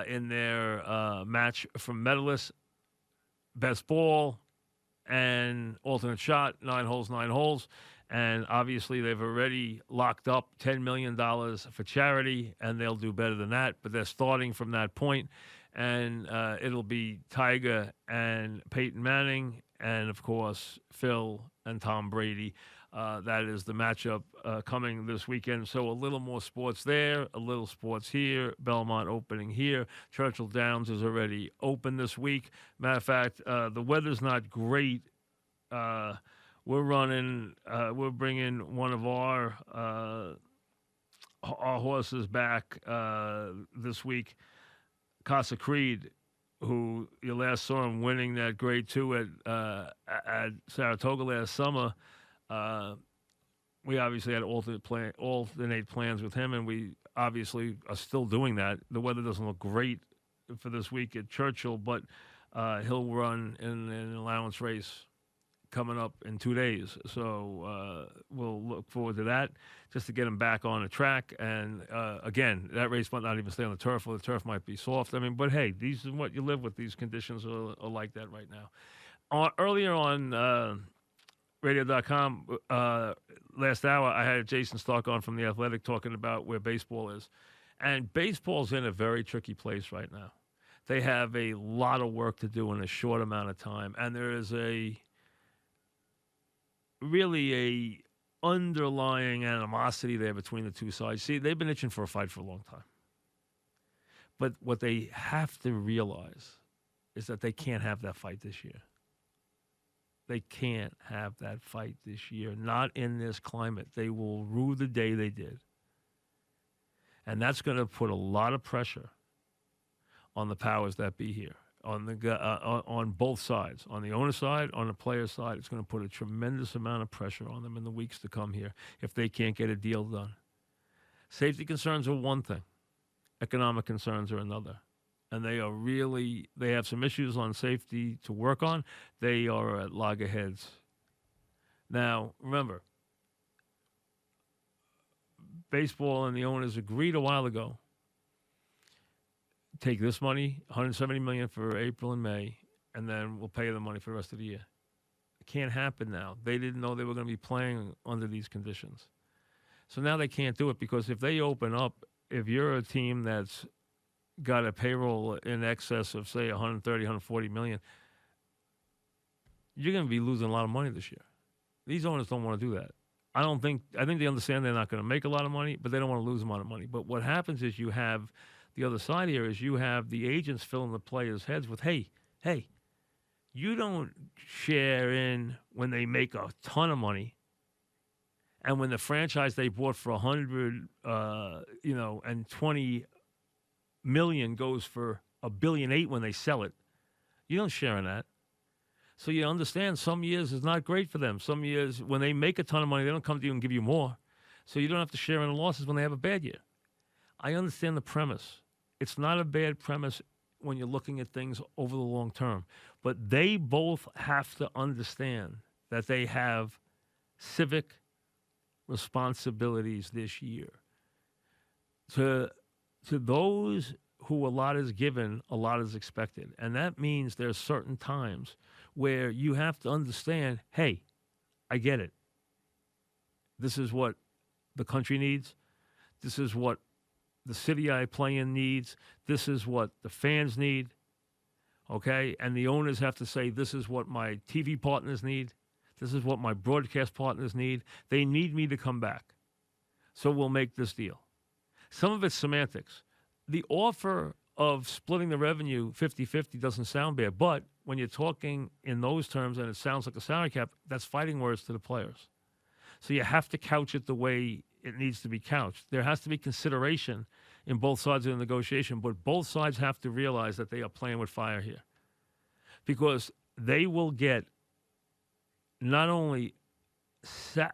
in their match for medalists. Best ball and alternate shot, 9 holes. And obviously, they've already locked up $10 million for charity, and they'll do better than that. But they're starting from that point, and it'll be Tiger and Peyton Manning and of course Phil and Tom Brady. That is the matchup coming this weekend. So a little more sports there, a little sports here. Belmont opening here. Churchill Downs is already open this week. Matter of fact, the weather's not great. We're bringing one of our horses back this week, Casa Creed, who you last saw him winning that Grade 2 at Saratoga last summer. We obviously had alternate plans with him, and we obviously are still doing that. The weather doesn't look great for this week at Churchill, but he'll run in an allowance race coming up in 2 days. So we'll look forward to that, just to get him back on the track. And again, that race might not even stay on the turf, or the turf might be soft. I mean, but hey, these are what you live with. These conditions are like that right now. Earlier on radio.com, last hour, I had Jason Stark on from The Athletic talking about where baseball is. And baseball's in a very tricky place right now. They have a lot of work to do in a short amount of time. And there is really a underlying animosity there between the two sides. See, they've been itching for a fight for a long time. But what they have to realize is that they can't have that fight this year. They can't have that fight this year, not in this climate. They will rue the day they did. And that's going to put a lot of pressure on the powers that be here, on both sides, on the owner side, on the player side. It's going to put a tremendous amount of pressure on them in the weeks to come here if they can't get a deal done. Safety concerns are one thing. Economic concerns are another. And they have some issues on safety to work on. They are at loggerheads. Now, remember, baseball and the owners agreed a while ago, take this money, $170 million for April and May, and then we'll pay the money for the rest of the year. It can't happen now. They didn't know they were going to be playing under these conditions. So now they can't do it, because if they open up, if you're a team that's got a payroll in excess of, say, 130, 140 million, you're going to be losing a lot of money this year. These owners don't want to do that. I think they understand they're not going to make a lot of money, but they don't want to lose a lot of money. But what happens is you have the other side here is you have the agents filling the players' heads with, hey, you don't share in when they make a ton of money, and when the franchise they bought for 120 million goes for $1.8 billion when they sell it, you don't share in that. So you understand some years is not great for them. Some years when they make a ton of money, they don't come to you and give you more. So you don't have to share in the losses when they have a bad year. I understand the premise. It's not a bad premise when you're looking at things over the long term. But they both have to understand that they have civic responsibilities this year. To those who a lot is given, a lot is expected. And that means there's certain times where you have to understand, hey, I get it. This is what the country needs. This is what the city I play in needs. This is what the fans need. Okay? And the owners have to say, this is what my TV partners need. This is what my broadcast partners need. They need me to come back. So we'll make this deal. Some of it's semantics. The offer of splitting the revenue 50-50 doesn't sound bad, but when you're talking in those terms and it sounds like a salary cap, that's fighting words to the players. So you have to couch it the way it needs to be couched. There has to be consideration in both sides of the negotiation, but both sides have to realize that they are playing with fire here, because they will get not only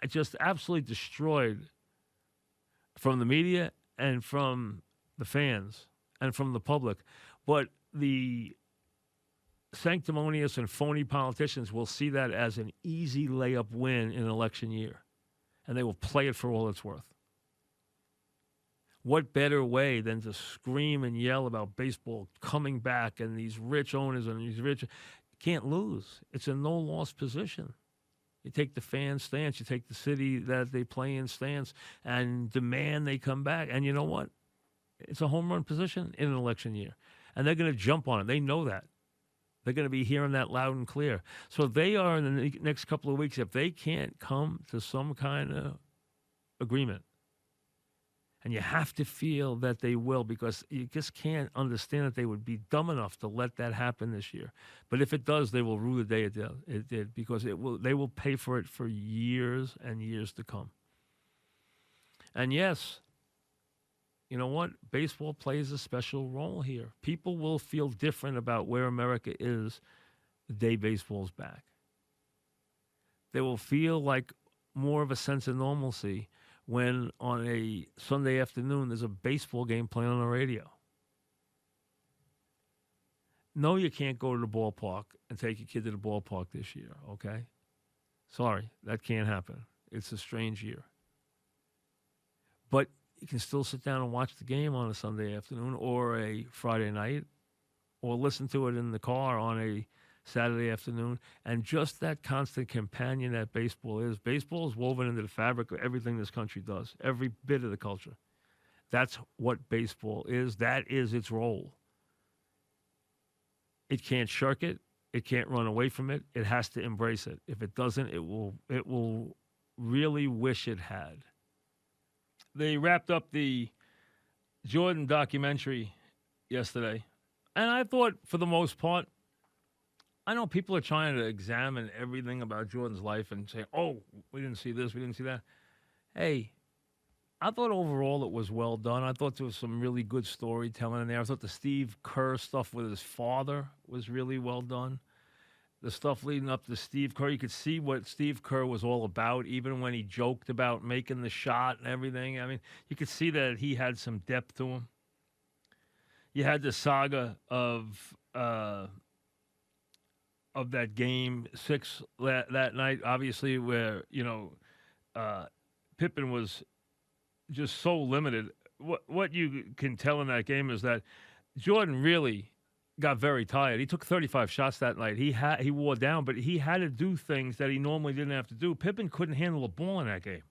just absolutely destroyed from the media and from the fans and from the public, but the sanctimonious and phony politicians will see that as an easy layup win in an election year, and they will play it for all it's worth. What better way than to scream and yell about baseball coming back and these rich owners and these rich can't lose. It's a no-loss position. You take the fan stance, you take the city that they play in stance, and demand they come back. And you know what? It's a home run position in an election year. And they're going to jump on it. They know that. They're going to be hearing that loud and clear. So they are in the next couple of weeks, if they can't come to some kind of agreement, and you have to feel that they will, because you just can't understand that they would be dumb enough to let that happen this year. But if it does, they will rue the day it did, because they will pay for it for years and years to come. And yes, you know what? Baseball plays a special role here. People will feel different about where America is the day baseball's back. They will feel like more of a sense of normalcy when on a Sunday afternoon there's a baseball game playing on the radio. No, you can't go to the ballpark and take your kid to the ballpark this year, okay? Sorry, that can't happen. It's a strange year. But you can still sit down and watch the game on a Sunday afternoon or a Friday night, or listen to it in the car on a Saturday afternoon. And just that constant companion that baseball is. Baseball is woven into the fabric of everything this country does, every bit of the culture. That's what baseball is. That is its role. It can't shirk it. It can't run away from it. It has to embrace it. If it doesn't, it will really wish it had. They wrapped up the Jordan documentary yesterday. And I thought, for the most part, I know people are trying to examine everything about Jordan's life and say, oh, we didn't see this, we didn't see that. Hey, I thought overall it was well done. I thought there was some really good storytelling in there. I thought the Steve Kerr stuff with his father was really well done. The stuff leading up to Steve Kerr, you could see what Steve Kerr was all about, even when he joked about making the shot and everything. I mean, you could see that he had some depth to him. You had the saga of that game 6 that night, obviously, where, Pippen was just so limited. What you can tell in that game is that Jordan really got very tired. He took 35 shots that night. He wore down, but he had to do things that he normally didn't have to do. Pippen couldn't handle a ball in that game.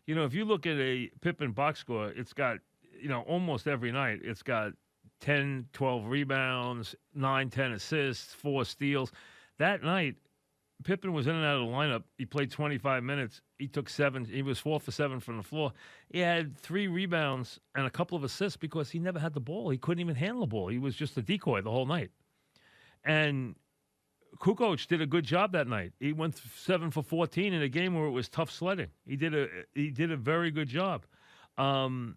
If you look at a Pippen box score, it's got, almost every night, it's got 10, 12 rebounds, 9, 10 assists, 4 steals. That night, Pippen was in and out of the lineup. He played 25 minutes. He took 7. He was 4 for 7 from the floor. He had 3 rebounds and a couple of assists because he never had the ball. He couldn't even handle the ball. He was just a decoy the whole night. And Kukoc did a good job that night. He went 7 for 14 in a game where it was tough sledding. He did a very good job. Ron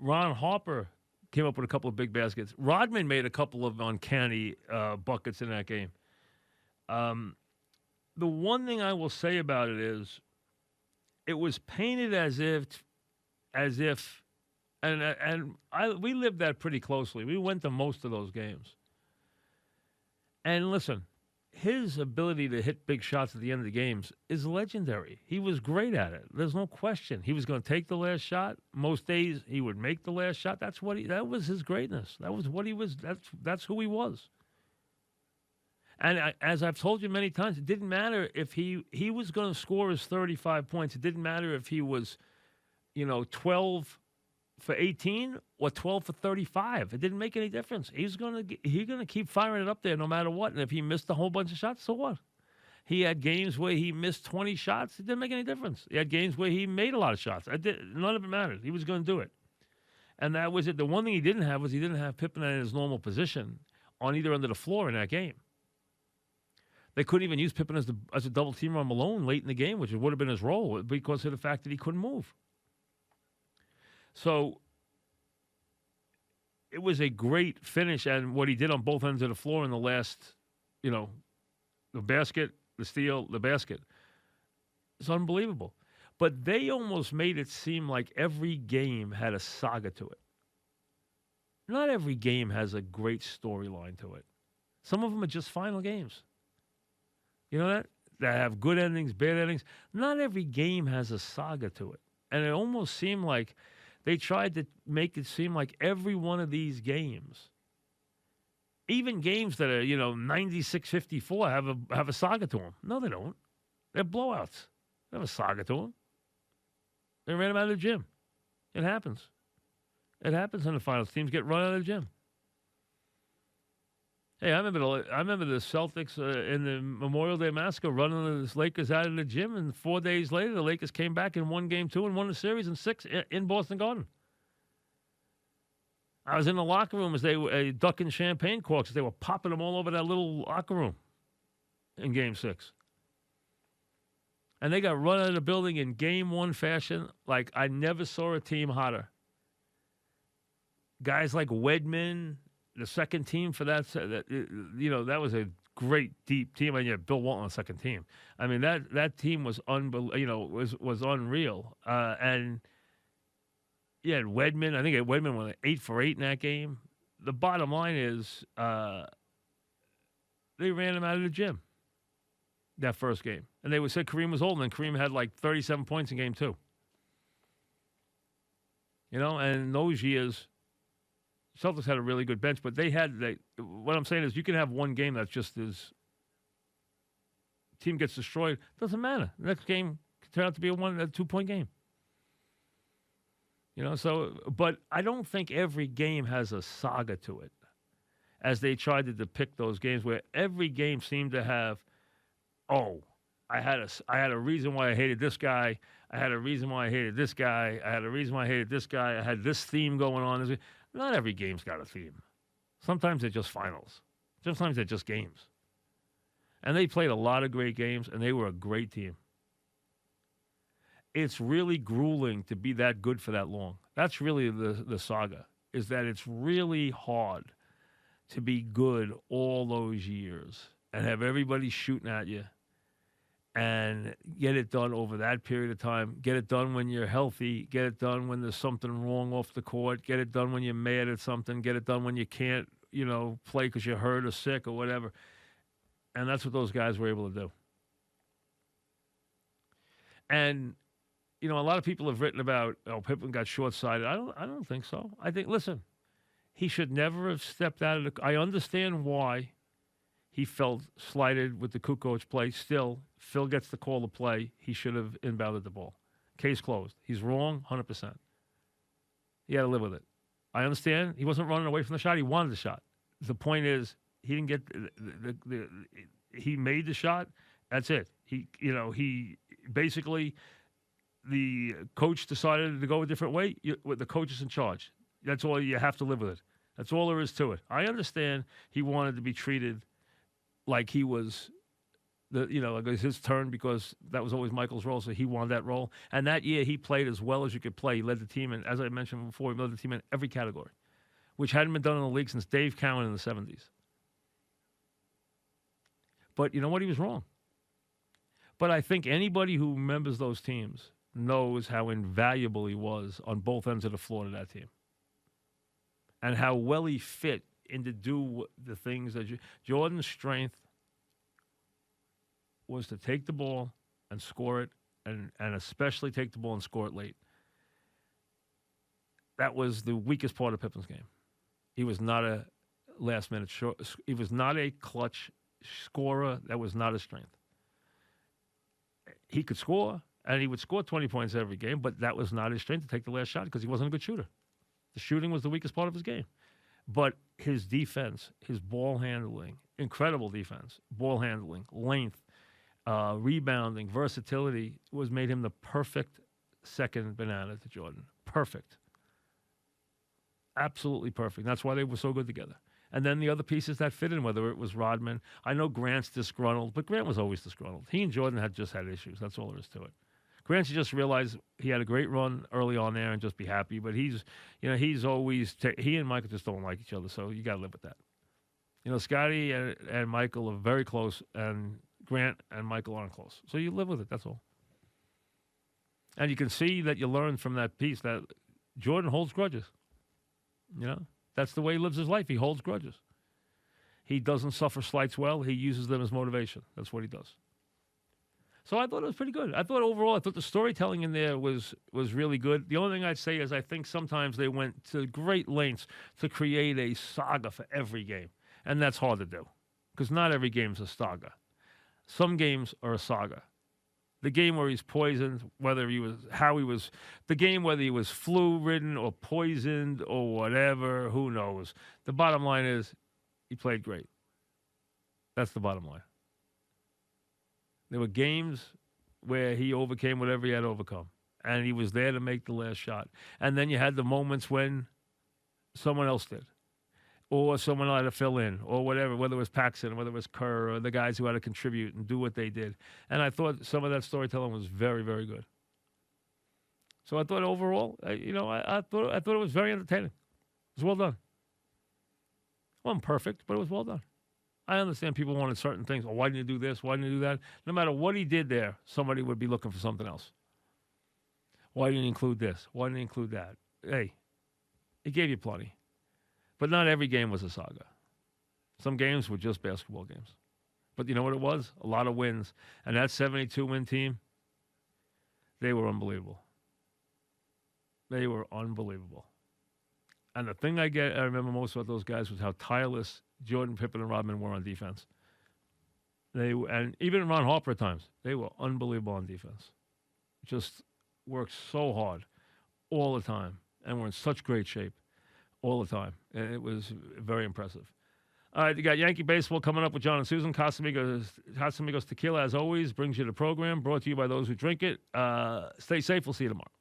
Harper came up with a couple of big baskets. Rodman made a couple of uncanny buckets in that game. The one thing I will say about it is, it was painted as if, we lived that pretty closely. We went to most of those games. And listen, his ability to hit big shots at the end of the games is legendary. He was great at it. There's no question. He was going to take the last shot. Most days he would make the last shot. That was his greatness. That was what he was. That's who he was. And as I've told you many times, it didn't matter if he was going to score his 35 points. It didn't matter if he was, 12 for 18 or 12 for 35. It didn't make any difference. He's going to keep firing it up there no matter what. And if he missed a whole bunch of shots, so what? He had games where he missed 20 shots. It didn't make any difference. He had games where he made a lot of shots. None of it mattered. He was going to do it. And that was it. The one thing he didn't have was he didn't have Pippen in his normal position on either end of the floor in that game. They couldn't even use Pippen as a double teamer on Malone late in the game, which would have been his role because of the fact that he couldn't move. So it was a great finish, and what he did on both ends of the floor in the last, the basket, the steal, the basket, it's unbelievable. But they almost made it seem like every game had a saga to it. Not every game has a great storyline to it. Some of them are just final games. You know that have good endings, bad endings. Not every game has a saga to it. And it almost seemed like they tried to make it seem like every one of these games, even games that are, 96-54 have a saga to them. No, they don't. They're blowouts. They have a saga to them. They ran them out of the gym. It happens. It happens in the finals. Teams get run out of the gym. Hey, I remember the Celtics in the Memorial Day Massacre running the Lakers out of the gym, and 4 days later, the Lakers came back and won Game 2 and won the series in 6 in Boston Garden. I was in the locker room as they were ducking champagne corks. They were popping them all over that little locker room in Game 6. And they got run out of the building in Game 1 fashion like I never saw a team hotter. Guys like Wedman, the second team for that was a great deep team, and Bill Walton on the second team. I mean that team was was unreal. And yeah, Wedman. I think Wedman went 8 for 8 in that game. The bottom line is they ran him out of the gym that first game, and they said Kareem was old, and then Kareem had like 37 points in Game 2. And those years. Celtics had a really good bench, but what I'm saying is you can have one game that's just team gets destroyed. Doesn't matter. The next game can turn out to be a 2-point game. But I don't think every game has a saga to it, as they tried to depict those games where every game seemed to have, I had a reason why I hated this guy. I had a reason why I hated this guy. I had a reason why I hated this guy. I had this theme going on. Not every game's got a theme. Sometimes they're just finals. Sometimes they're just games. And they played a lot of great games, and they were a great team. It's really grueling to be that good for that long. That's really the saga, is that it's really hard to be good all those years and have everybody shooting at you and get it done over that period of time. Get it done when you're healthy. Get it done when there's something wrong off the court. Get it done when you're mad at something. Get it done when you can't, play because you're hurt or sick or whatever. And that's what those guys were able to do. And, a lot of people have written about, Pippen got short-sighted. I don't think so. I think, listen, he should never have stepped out of I understand why he felt slighted with the Kukoc play. Still, Phil gets the call to play. He should have inbounded the ball. Case closed. He's wrong, 100%. He had to live with it. I understand he wasn't running away from the shot. He wanted the shot. The point is, he didn't get he made the shot. That's it. He basically, the coach decided to go a different way. The coach is in charge. That's all. You have to live with it. That's all there is to it. I understand he wanted to be treated like he was, like it was his turn, because that was always Michael's role, so he wanted that role. And that year, he played as well as you could play. He led the team, and as I mentioned before, he led the team in every category, which hadn't been done in the league since Dave Cowan in the 70s. But you know what? He was wrong. But I think anybody who remembers those teams knows how invaluable he was on both ends of the floor to that team, and how well he fit and to do the things that Jordan's strength was to take the ball and score it, and especially take the ball and score it late. That was the weakest part of Pippen's game. He was not a last-minute short. He was not a clutch scorer. That was not his strength. He could score, and he would score 20 points every game, but that was not his strength to take the last shot because he wasn't a good shooter. The shooting was the weakest part of his game. But his defense, his ball handling, incredible defense, ball handling, length, rebounding, versatility made him the perfect second banana to Jordan. Perfect. Absolutely perfect. That's why they were so good together. And then the other pieces that fit in, whether it was Rodman. I know Grant's disgruntled, but Grant was always disgruntled. He and Jordan had issues. That's all there is to it. Grant should just realize he had a great run early on there and just be happy. But he's always he and Michael just don't like each other, so you got to live with that. Scotty and Michael are very close, and Grant and Michael aren't close. So you live with it. That's all. And you can see that you learn from that piece that Jordan holds grudges. That's the way he lives his life. He holds grudges. He doesn't suffer slights well. He uses them as motivation. That's what he does. So I thought it was pretty good. I thought the storytelling in there was really good. The only thing I'd say is I think sometimes they went to great lengths to create a saga for every game. And that's hard to do because not every game's a saga. Some games are a saga. The game where he's poisoned, whether he was flu-ridden or poisoned or whatever, who knows. The bottom line is he played great. That's the bottom line. There were games where he overcame whatever he had to overcome, and he was there to make the last shot. And then you had the moments when someone else did, or someone had to fill in, or whatever, whether it was Paxson, whether it was Kerr, or the guys who had to contribute and do what they did. And I thought some of that storytelling was very, very good. So I thought overall, I thought it was very entertaining. It was well done. It wasn't perfect, but it was well done. I understand people wanted certain things. Oh, why didn't you do this? Why didn't you do that? No matter what he did there, somebody would be looking for something else. Why didn't you include this? Why didn't you include that? Hey, he gave you plenty. But not every game was a saga. Some games were just basketball games. But you know what it was? A lot of wins. And that 72-win team, they were unbelievable. They were unbelievable. And the thing I remember most about those guys was how tireless Jordan, Pippen, and Rodman were on defense. And even Ron Harper at times, they were unbelievable on defense. Just worked so hard all the time and were in such great shape all the time. And it was very impressive. All right, you got Yankee Baseball coming up with John and Susan. Casamigos Tequila, as always, brings you the program, brought to you by those who drink it. Stay safe. We'll see you tomorrow.